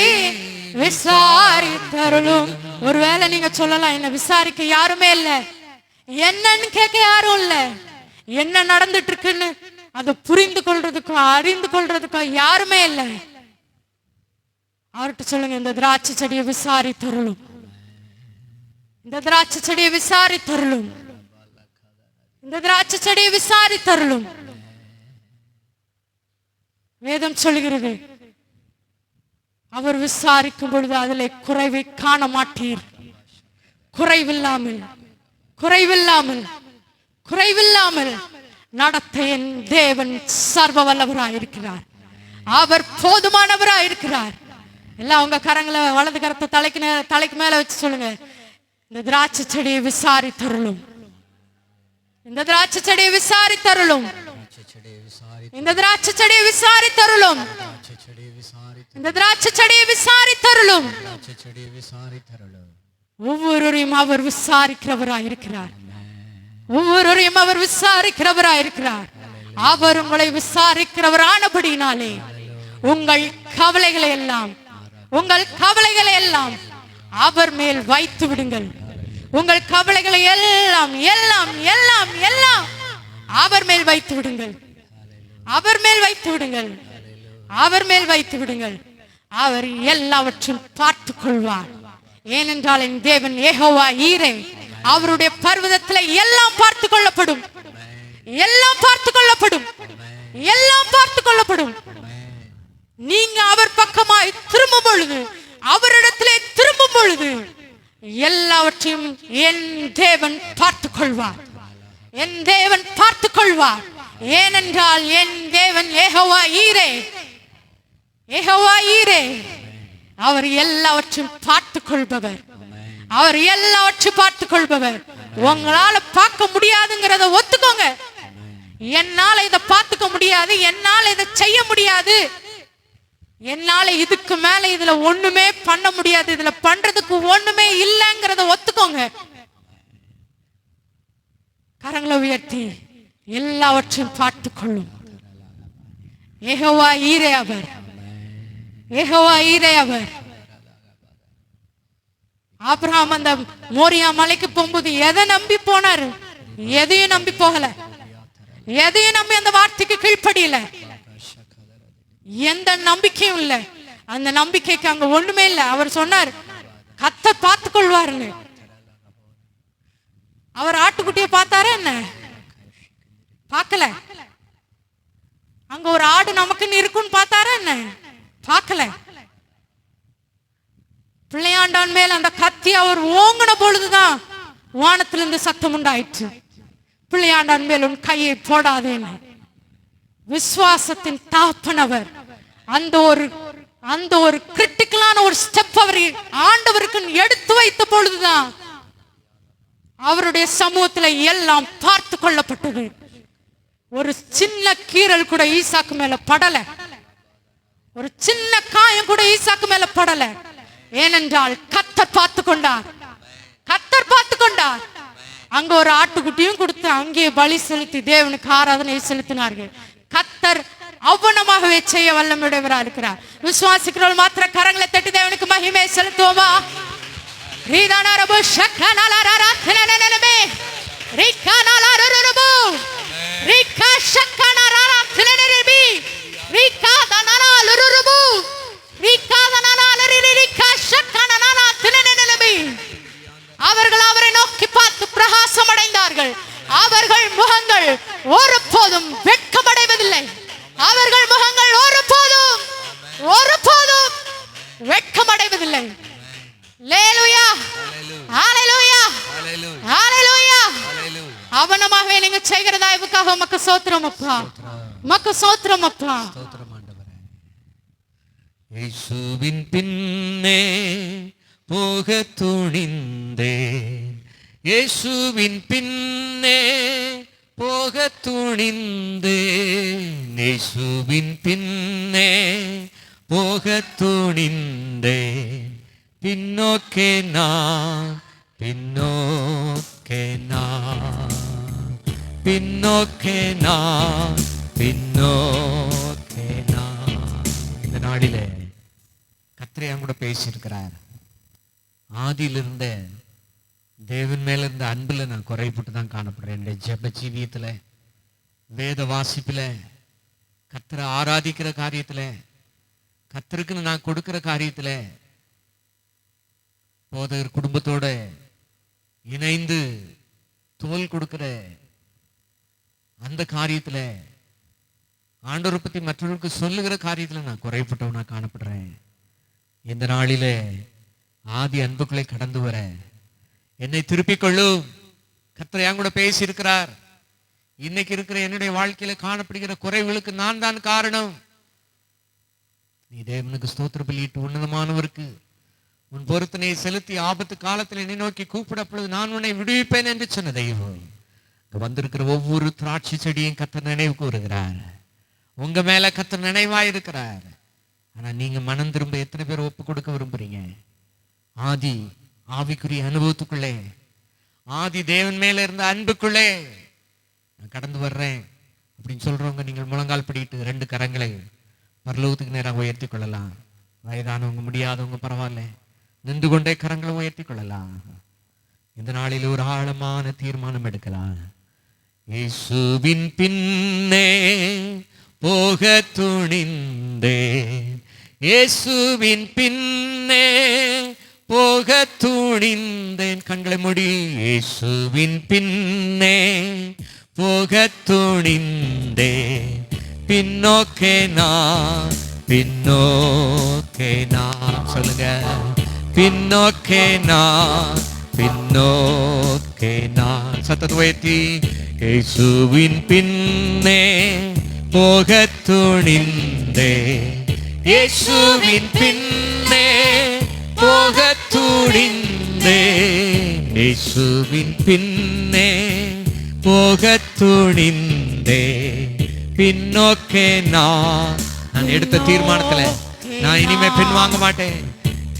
விசாரித்தருளும். ஒருவேளை நீங்க சொல்லலாம், என்ன விசாரிக்க யாருமே இல்ல, என்னன்னு கேட்க யாரும் இல்ல, என்ன நடந்துட்டு இருக்குன்னு அதை புரிந்து கொள்றதுக்கும் அறிந்து கொள்றதுக்கும் யாருமே இல்ல. அவர்கிட்ட சொல்லுங்க, இந்த திராட்சை செடியை விசாரித்தருளும், இந்த திராட்சை செடியை விசாரித்தருளும், இந்த திராட்சை செடியை விசாரித்தருளும். வேதம் சொல்கிறது, அவர் விசாரிக்கும் பொழுது அதிலே குறைவை காண மாட்டீர். குறைவில்லாமல் குறைவில்லாமல் குறைவில்லாமல் நடத்த என் தேவன் சர்வ வல்லவராயிருக்கிறார். அவர் போதுமானவராயிருக்கிறார். எல்லாம் உங்க கரங்களை வலது கரத்தை தலைக்கு மேல வச்சு சொல்லுங்க, இந்த திராட்சை செடியை விசாரித்தருளும், இந்த திராட்சை செடியை விசாரித்தருளும், இந்த திராட்சை செடியை விசாரித்தருளும், இந்த திராட்சை செடியை விசாரித்தருளும். ஒவ்வொருவரையும் அவர் விசாரிக்கிறவராயிருக்கிறார், ஒவ்வொருவரையும் அவர் விசாரிக்கிறவராயிருக்கிறார். அவர் உங்களை விசாரிக்கிறவரானபடினாலே உங்கள் கவலைகளை எல்லாம், உங்கள் கவலைகளை எல்லாம் அவர் மேல் வைத்து விடுங்கள். உங்கள் கவலைகளை எல்லாம் எல்லாம் எல்லாம் எல்லாம் அவர் மேல் வைத்து விடுங்கள், அவர் மேல் வைத்து விடுங்கள், அவர் மேல் வைத்து விடுங்கள். அவர் எல்லாவற்றையும் பார்த்துக் கொள்வார். ஏனென்றால் என் தேவன் யெகோவா ஈரே, அவருடைய பர்வதத்தில் எல்லாம் பார்த்து கொள்ளப்படும், எல்லாம் பார்த்து கொள்ளப்படும், எல்லாம் பார்த்து கொள்ளப்படும். நீங்க அவர் பக்கமாய் திரும்பும் பொழுது, அவரிடத்திலே திரும்பும் பொழுது எல்லாவற்றையும் என் தேவன் பார்த்து கொள்வார், என் தேவன் பார்த்து கொள்வார். ஏனென்றால் என் தேவன் யெகோவா ஈரே, யெகோவா ஈரே, அவர் எல்லாவற்றையும் பார்த்து கொள்பவர், அவர் எல்லாவற்றையும் பார்த்து கொள்பவர். உங்களால பார்க்க முடியாதுங்கிறத ஒத்துக்கோங்க. என்னால இதை பார்த்துக்க முடியாது, என்னால இதை செய்ய முடியாது, என்னால இதுக்கு மேல இதுல ஒண்ணுமே பண்ண முடியாது, இதுல பண்றதுக்கு ஒண்ணுமே இல்லைங்கிறத ஒத்துக்கோங்க. கரங்களை உயர்த்தி எல்லாவற்றையும் பார்த்து கொள்ளும் யெகோவா ஈரே அவர், யெகோவா ஈரே அவர். ஆபிரகாம் அந்த மோரியா மலைக்கு போகும்போது எதை நம்பி போனாரு? எதையும் நம்பி போகல, எதையும் நம்பி அந்த வார்த்தைக்கு கீழ்ப்படியல, எந்த நம்பிக்கையும் இல்ல. அந்த நம்பிக்கைக்கு அங்க ஒண்ணுமே இல்லை. அவர் சொன்னார், கர்த்தர் பார்த்து கொள்வாருன்னு. அவர் ஆட்டுக்குட்டியை பார்த்தாரா என்ன? பார்க்கல. அங்க ஒரு ஆடு நமக்குன்னு இருக்குன்னு பார்த்தாரா என்ன? பார்க்கல. பிள்ளையாண்டான் மேல் அந்த கத்தி அவர் ஓங்கின பொழுதுதான் வானத்திலிருந்து சத்தம் உண்டாயிற்று, பிள்ளையாண்டான் மேல் உன் கையை போடாதேன்னு. விசுவாசத்தின் தாப்பனவர் அந்த ஒரு கிரிட்டிக்கலான ஒரு ஸ்டெப் அவர் ஆண்டவருக்கு எடுத்து வைத்த பொழுதுதான் அவருடைய சமூகத்துல எல்லாம் பார்த்து கொள்ளப்பட்டது. ஒரு சின்ன கீறல் கூட ஈசாக்கு மேல படல, ஒரு சின்ன காயம் கூட ஈசாக்கு மேல படல. ஏனென்றால் கர்த்தர் பார்த்து கொண்டார், கர்த்தர் பார்த்து கொண்டார். அங்க ஒரு ஆட்டுக்குட்டியும் கொடுத்து அங்கே பலி செலுத்தி தேவனுக்கு ஆராதனை செலுத்தினார்கள். கர்த்தர் அவ்வளமாகவே செய்ய வல்லமையுடையவராக இருக்கிறார். விசுவாசிக்கிறவர்கள் மாத்திர கரங்களை தட்டி தேவனுக்கு மகிமை செலுத்துவோமா? அவர்கள் அவரை நோக்கி பார்த்து பிரகாசம் அடைந்தார்கள். அவர்கள் முகங்கள் ஒருபோதும் வெட்கமடைவதில்லை. அவர்கள் முகங்கள் ஒருபோதும் வெட்கமடைவதில்லை. லேலுயா, ஹalleluya, ஹalleluya. அவனமாகவே நீங்க செய்கிற தயவுக்காக உமக்கு ஸ்தோத்திரம் அப்பா, உமக்கு ஸ்தோத்திரம் அப்பா. இயேசுவின் பின்னே போக துணிந்தேன், இயேசுவின் பின்னே போக துணிந்தேன், இயேசுவின் பின்னே போக துணிந்தேன். பின்னோக்கே நான், பின்னோக்கே நான், பின்னோக்கே நான், பின்னோக்கே நான். இந்த நாளிலே கர்த்தர் என் கூட பேசியிருக்கிறார். ஆதியிலிருந்த தேவன் மேல இருந்த அன்புல நான் குறைபட்டு தான் காணப்படுறேன். என்னுடைய ஜெப ஜீவியத்துல, வேத வாசிப்புல, கர்த்தரை ஆராதிக்கிற காரியத்துல, கர்த்தருக்குன்னு நான் கொடுக்கிற காரியத்துல, போதகர் குடும்பத்தோட இணைந்து தோல் கொடுக்கிற அந்த காரியத்துல, ஆண்டவரை பத்தி மற்றவர்களுக்கு சொல்லுகிற காரியத்துல நான் குறைபட்டவனா காணப்படுறேன். இந்த நாளிலே ஆதி அன்புக்குள்ளே கடந்து வர என்னை திருப்பிக் கொள்ளும். கர்த்தர் என் கூட பேசி இருக்கிறார். இன்னைக்கு இருக்கிற என்னுடைய வாழ்க்கையில காணப்படுகிற குறைவுகளுக்கு நான் தான் காரணம். நீ தேவனுக்கு ஸ்தோத்திர பலியிட்டு உன்னதமானவருக்கு உன் பொருத்தனை செலுத்தி ஆபத்து காலத்தில் என்னை நோக்கி கூப்பிடப்பொழுது நான் உன்னை விடுவிப்பேன் என்று சொன்ன தெய்வம். வந்திருக்கிற ஒவ்வொரு திராட்சை செடியும் கர்த்தர் நினைவு கூறுகிறார். உங்க மேல கர்த்தர் நினைவாயிருக்கிறார். ஆனா நீங்க மனம் திரும்ப எத்தனை பேர் ஒப்பு கொடுக்க விரும்புறீங்க? ஆதி ஆவிக்குரிய அனுபவத்துக்குள்ளே, ஆதி தேவன் மேல இருந்த அன்புக்குள்ளே நான் கடந்து வர்றேன் அப்படின்னு சொல்றவங்க நீங்கள் முழங்கால் படிட்டு 2 கரங்களை பரலோகத்துக்கு நேராக உயர்த்தி கொள்ளலாம். வயதானவங்க, முடியாதவங்க பரவாயில்ல, நின்று கொண்டே கரங்களை உயர்த்தி கொள்ளலாம். இந்த நாளில் ஒரு ஆழமான தீர்மானம் எடுக்கலாம். இயேசுவின் பின்னே போக துணிந்தேன், இயேசுவின் பின்னே போக துணிந்தேன். கண்களை மூடி. இயேசுவின் பின்னே போக துணிந்தேன், பின்னோக்கே நான், பின்னோக்கே நான். சொல்லுங்க, பின்னோக்கே நான், பின்னோக்கே நான். சத்தத்தை உயர்த்தி. இயேசுவின் பின்னே போக துணிந்தேன், இயேசுவின் பின்னே போக துணிந்தேன், இயேசுவின் பின்னே போக துணிந்தேன், பின்னோக்கே நான். நான் எடுத்த தீர்மானத்துல நான் இனிமே பின் வாங்க மாட்டேன்.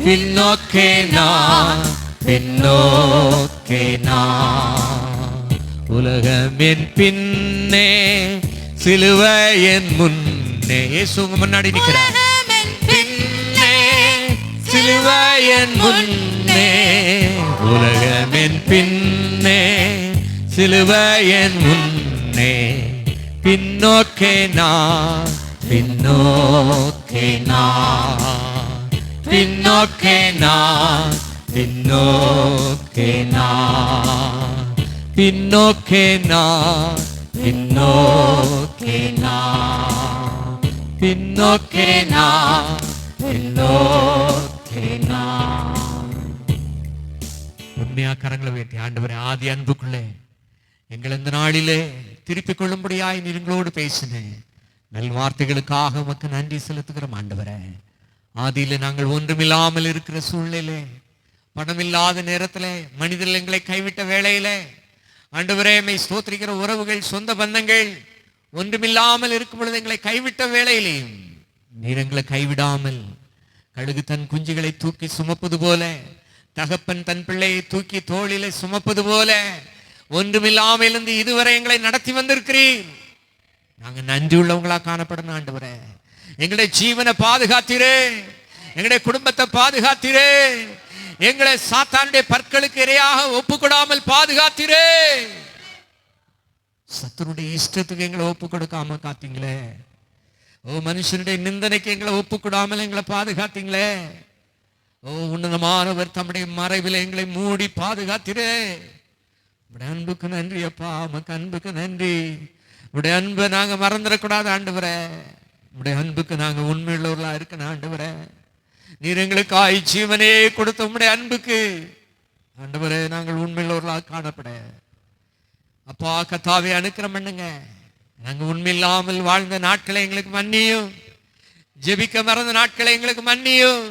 பின்னோக்கே நான், பின்னோக்கே நான். உலகம் என் பின்னே, சிலுவை என் முன்னே. இயேசு உங்க முன்னாடி நிற்கிறார். பின்னே சிலுவை என் முன்னே, உலகம் என் பின்னே, சிலுவை என் முன்னே, பின்னோக்கே நான், பின்னோக்கே நான், பின்னோக்கே நான், பின்னோக்கே நான், பின்னோக்கே நான், பின்னோக்கே நான், பின்னோக்கே நான், பின்னோக்கே நான். உண்மையா கரங்களை உயர்த்தி, ஆண்டவரே, ஆதி அன்புக்குள்ளே எங்கள் இந்த நாளிலே திருப்பிக் கொள்ளும்படியாய் நீங்களோடு பேசினேன் நல்வார்த்தைகளுக்காக உமக்கு நன்றி செலுத்துகிறோம் ஆண்டவரே. ஆதியில நாங்கள் ஒன்றுமில்லாமல் இருக்கிற சூழ்நிலை, பணமில்லாத நேரத்திலே, மனிதர்கள் எங்களை கைவிட்ட வேளையிலே ஆண்டவரே மை ஸ்தோத்திரிக்கிற உறவுகள், சொந்த பந்தங்கள் ஒன்றுமில்லாமல் இருக்கும் பொழுது எங்களை கைவிட்ட வேளையிலேயும் நீர் எங்களை கைவிடாமல், கழுகு தன் குஞ்சுகளை தூக்கி சுமப்பது போல, தகப்பன் தன் பிள்ளையை தூக்கி தோளிலே சுமப்பது போல ஒன்றுமில்லாமல் இருந்து இதுவரை எங்களை நடத்தி வந்திருக்கிறீர். நாங்க நன்றி உள்ளவங்களா காணப்படணும் ஆண்டவரே. எங்களுடைய ஜீவனை பாதுகாத்தீரே, எங்களுடைய குடும்பத்தை பாதுகாத்தீரே, எங்களை சாத்தானுடைய பற்களுக்கு இரையாக ஒப்புக்கொடாமல் பாதுகாத்தீரே. சத்துருடைய இஷ்டத்துக்கு எங்களை ஒப்பு கொடுக்காம காத்தீங்களே. ஓ, மனுஷனுடைய நிந்தனைக்கு எங்களை ஒப்புக்கொடாமல் எங்களை பாதுகாத்தீங்களே. ஓ, உன்னதமானவர் தம்முடைய மறைவில் எங்களை மூடி பாதுகாத்தீரே. உடைய அன்புக்கு நன்றி அப்பா, உமக்கு அன்புக்கு நன்றி. உடைய அன்பை நாங்க மறந்துடக்கூடாது ஆண்டவரே. உடைய அன்புக்கு நாங்க உண்மையுள்ளவர்களா இருக்கணும் ஆண்டவரே. நீர் எங்களுக்காய் ஜீவனே கொடுத்த உம்முடைய அன்புக்கு ஆண்டவரே நாங்கள் உண்மையுள்ளவர்களாக காணப்பட அப்பா கர்த்தாவே அனுக்கிரம் பண்ணுங்க. நாங்கள் உண்மையில்லாமல் வாழ்ந்த நாட்களை எங்களுக்கு மன்னியும், ஜெபிக்க மறந்த நாட்களை எங்களுக்கு மன்னியும்,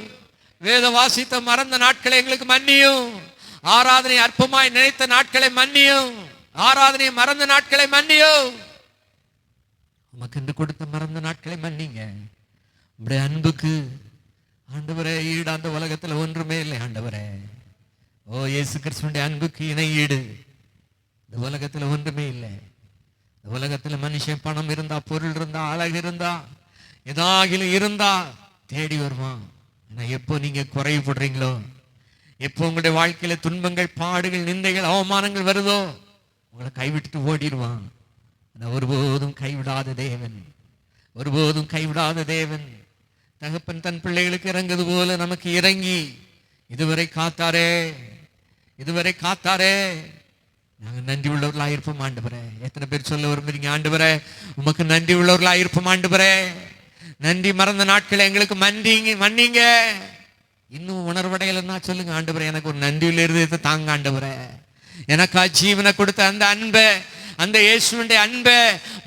வேத வாசித்த மறந்த நாட்களை எங்களுக்கு மன்னியும், ஆராதனை அற்பமாய் நினைத்த நாட்களை மன்னியும், ஆராதனை மறந்த நாட்களை மன்னியும், உமக்கு கொடுத்த மறந்த நாட்களை மன்னிங்க. உங்களுடைய அன்புக்கு ஆண்டவரே ஈடு அந்த உலகத்துல ஒன்றுமே இல்லை ஆண்டவரே. ஓ இயேசு கிறிஸ்துவின் அன்புக்கு இணை ஈடு இந்த உலகத்துல ஒன்றுமே இல்லை. இந்த உலகத்துல மனுஷன் பணம் இருந்தா, பொருள் இருந்தா, அழகு இருந்தா, ஏதாகிலும் இருந்தா தேடி வருவான். ஆனா எப்போ நீங்க குறைவுபடுறீங்களோ, எப்போ உங்களுடைய வாழ்க்கையில துன்பங்கள், பாடுகள், நிந்தைகள், அவமானங்கள் வருதோ உங்களை கைவிட்டுட்டு ஓடிடுவான். ஆனா ஒருபோதும் கைவிடாத தேவன், ஒருபோதும் கைவிடாத தேவன். தகப்பன் தன் பிள்ளைகளுக்கு இறங்குது போல நமக்கு இறங்கி இதுவரை காத்தாரே, இதுவரை காத்தாரே. நாங்க நன்றி உள்ளவர்களா இருப்போம் ஆண்டவரே. எத்தனை பேர் சொல்ல விரும்புறீங்க, ஆண்டவரே உமக்கு நன்றி உள்ளவர்களா இருப்போம் ஆண்டவரே. நன்றி மறந்த நாட்களை எங்களுக்கு மன்னிங்க. இன்னும் உணர்வடையலன்னா சொல்லுங்க, ஆண்டவரே எனக்கு ஒரு நன்றியில் இருந்ததை தாங்க ஆண்டவரே. எனக்கா ஜீவனை கொடுத்த அந்த அன்பை, அந்த இயேசுவின் அன்பை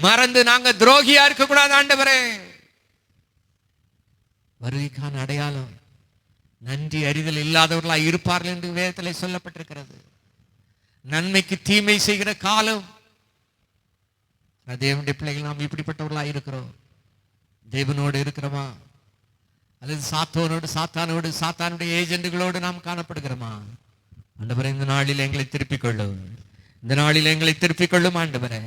மறந்து நாங்க துரோகியா இருக்க கூடாது ஆண்டவரே. வருகைக்கான அடையாளம் நன்றி அறிதல் இல்லாதவர்களா இருப்பார்கள் என்று வேதத்திலே சொல்லப்பட்டிருக்கிறது. நன்மைக்கு தீமை செய்கிற காலம். தேவனுடைய பிள்ளைகள் நாம் இப்படிப்பட்டவர்களா இருக்கிறோம். தேவனோடு இருக்கிறோமா அல்லது சாத்தானோடு சாத்தானுடைய ஏஜென்ட்டுகளோடு நாம் காணப்படுகிறோமா? ஆண்டவரே இந்த நாளில் எங்களை திருப்பிக் கொள்ளும், இந்த நாளில் எங்களை திருப்பிக் கொள்ளும் ஆண்டவரே,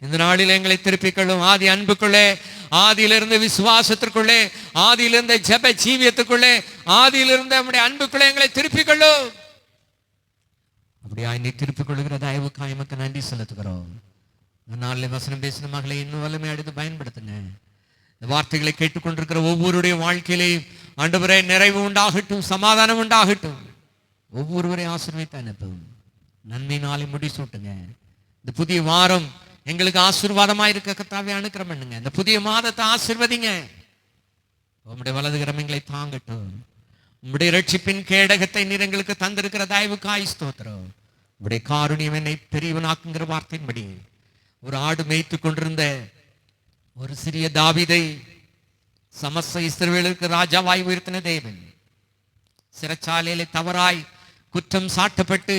இந்த நாளில் எங்களை திருப்பிக் கொள்ளும். ஆதி அன்புக்குள்ளே, ஆதியிலிருந்து விசுவாசத்திற்குள்ளே, ஆதியிலிருந்து ஜெப ஜீவியத்துக்குள்ளே, ஆதியிலிருந்து நம்முடைய அன்புக்குள்ளே எங்களை திருப்பிக் கொள்ளும். அப்படியா நீ திருப்பிக் கொள்ளுகிற தயவுக்காக எமக்கு நன்றி செலுத்துகிறோம். நாளில் வசனம் பேசின மகளை இன்னும் வல்லமை அடித்து பயன்படுத்துங்க. இந்த வார்த்தைகளை கேட்டுக்கொண்டிருக்கிற ஒவ்வொருடைய வாழ்க்கையிலையும் ஆண்டவரே நிறைவு உண்டாகட்டும், சமாதானம் உண்டாகட்டும். ஒவ்வொருவரையும் ஆசீர்வதித்து அனுப்பும். நன்மை நாளை முடிசூட்டுங்க. இந்த புதிய வாரம் எங்களுக்கு ஆசீர்வாதமா இருக்க கர்த்தாவே அனுக்கிரம் பண்ணுங்க. இந்த புதிய மாதத்தை ஆசீர்வதிங்க. உம்முடைய வலதுகரம் எங்களை தாங்கட்டும். உம்முடைய ரட்சிப்பின் கேடகத்தை நீர் எங்களுக்கு தந்திருக்கிற தயவுக்காய் ஸ்தோத்திரம். உம்முடைய காருண்யம் என்னை பெரியவனாக்குங்கிற வார்த்தையின்படி ஒரு ஆடு மேய்த்து கொண்டிருந்த ஒரு சிறிய தாவீதை சமஸ்த இஸ்ரவேலுக்கு ராஜாவாய் உயர்த்தின தேவன், சிறைச்சாலையிலே தவறாய் குற்றம் சாட்டப்பட்டு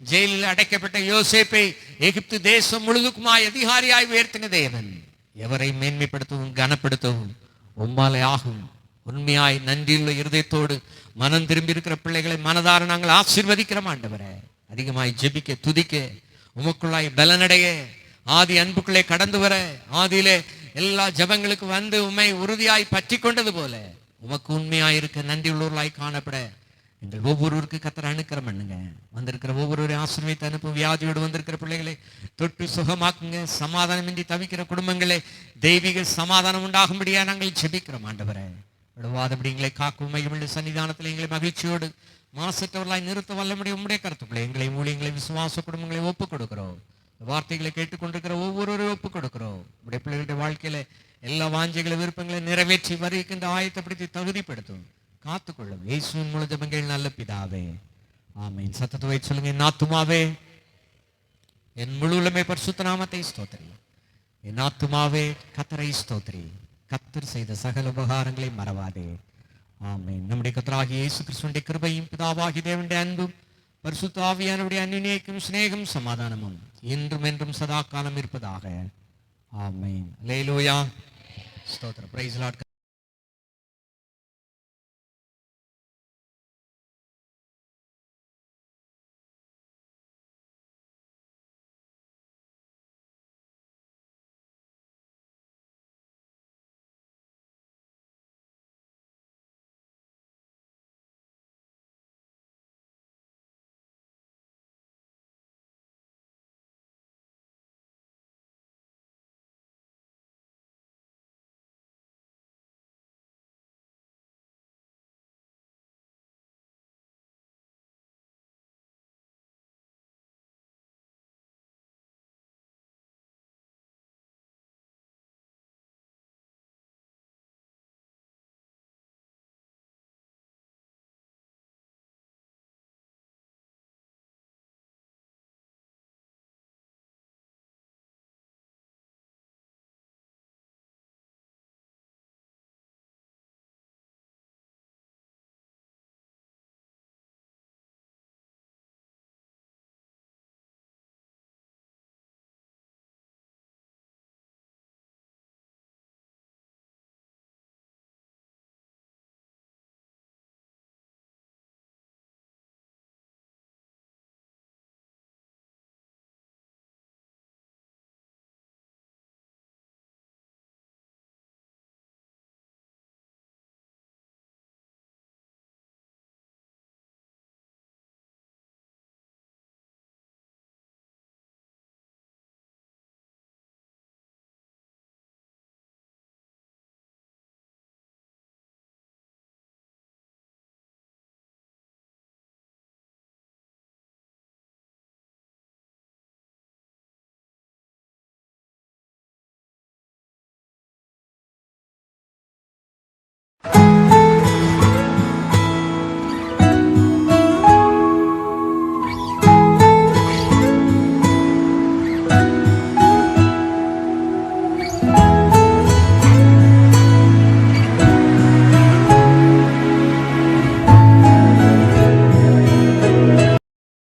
ஜெயிலில் அடைக்கப்பட்ட யோசேப்பை எகிப்து தேசம் முழுதுக்குமாய் அதிகாரியாய் உயர்த்தின தேவன், எவரை மேன்மைப்படுத்தவும் கனப்படுத்தவும் உம்மாலே ஆகும். உண்மையாய் நன்றியுள்ள இருதயத்தோடு மனம் திரும்பி இருக்கிற பிள்ளைகளை மனதார நாங்கள் ஆசீர்வதிக்கிறோம் ஆண்டவரே. அதிகமாய் ஜெபிக்க, துதிக்க, உமக்குள்ளாய் பலனடைய, ஆதி அன்புக்குள்ளே கடந்து வர, ஆதியிலே எல்லா ஜபங்களுக்கு வந்து உண்மை உறுதியாய் பற்றி கொண்டது போல உமக்கு உண்மையாய் இருக்க நன்றி உள்ளவர்களாய் காணப்பட எங்கள் ஒவ்வொருவருக்கு கர்த்தர் அனுக்கிரம் பண்ணுங்க. வந்திருக்கிற ஒவ்வொருவரையும் ஆசீர்வதித்து அனுப்பும். வியாதியோடு வந்திருக்கிற பிள்ளைகளை தொட்டு சுகமாக்குங்க. சமாதானமின்றி தவிக்கிற குடும்பங்களே தெய்வீக சமாதானம் உண்டாகும்படியா நாங்கள் ஜெபிக்கிறோம் ஆண்டவரே. விடுவாதபடி எங்களை காக்கும் மையமுள்ள சன்னிதானத்தில் எங்களை மகிழ்ச்சியோடு மாசற்றவர்களாய் நிறுத்த வல்லமுடைய உம்முடைய கருத்துக்களை எங்களை ஊழியங்களை விசுவாச குடும்பங்களை ஒப்புக் கொடுக்கிறோம். வார்த்தைகளை கேட்டுக்கொண்டிருக்கிற ஒவ்வொருவரையும் ஒப்புக் கொடுக்கிறோம். உடைய பிள்ளைகளுடைய வாழ்க்கையில எல்லா வாஞ்சைகளை விருப்பங்களை நிறைவேற்றி வருகின்ற ஆயத்தப்படுத்தி தகுதிப்படுத்தும், காத்துக்கொள்ளும். இயேசுவின் மூலம் ஜெபங்கள் நல்ல பிதாவே, ஆமென். சத்தத்தை வைத்து சொல்லுங்க, என் ஆத்துமாவே என் முழு உள்ளமே பரிசுத்த நாமத்தை ஸ்தோத்திரி. என் ஆத்துமாவே கர்த்தரை ஸ்தோத்திரி. கர்த்தர் செய்த சகல உபகாரங்களை மறவாதே. ஆமென். நம்முடைய கர்த்தராகிய இயேசு கிறிஸ்துவின் கிருபையும் பிதாவாகிய தேவனுடைய அன்பும் பரிசுத்த ஆவியானவருடைய அன்னியக்கும் சிநேகம் சமாதானமும் என்றும் என்றும் சதா காலம் இருப்பதாக. ஆமென். அல்லேலூயா. ஸ்தோத்திரம். Praise the Lord.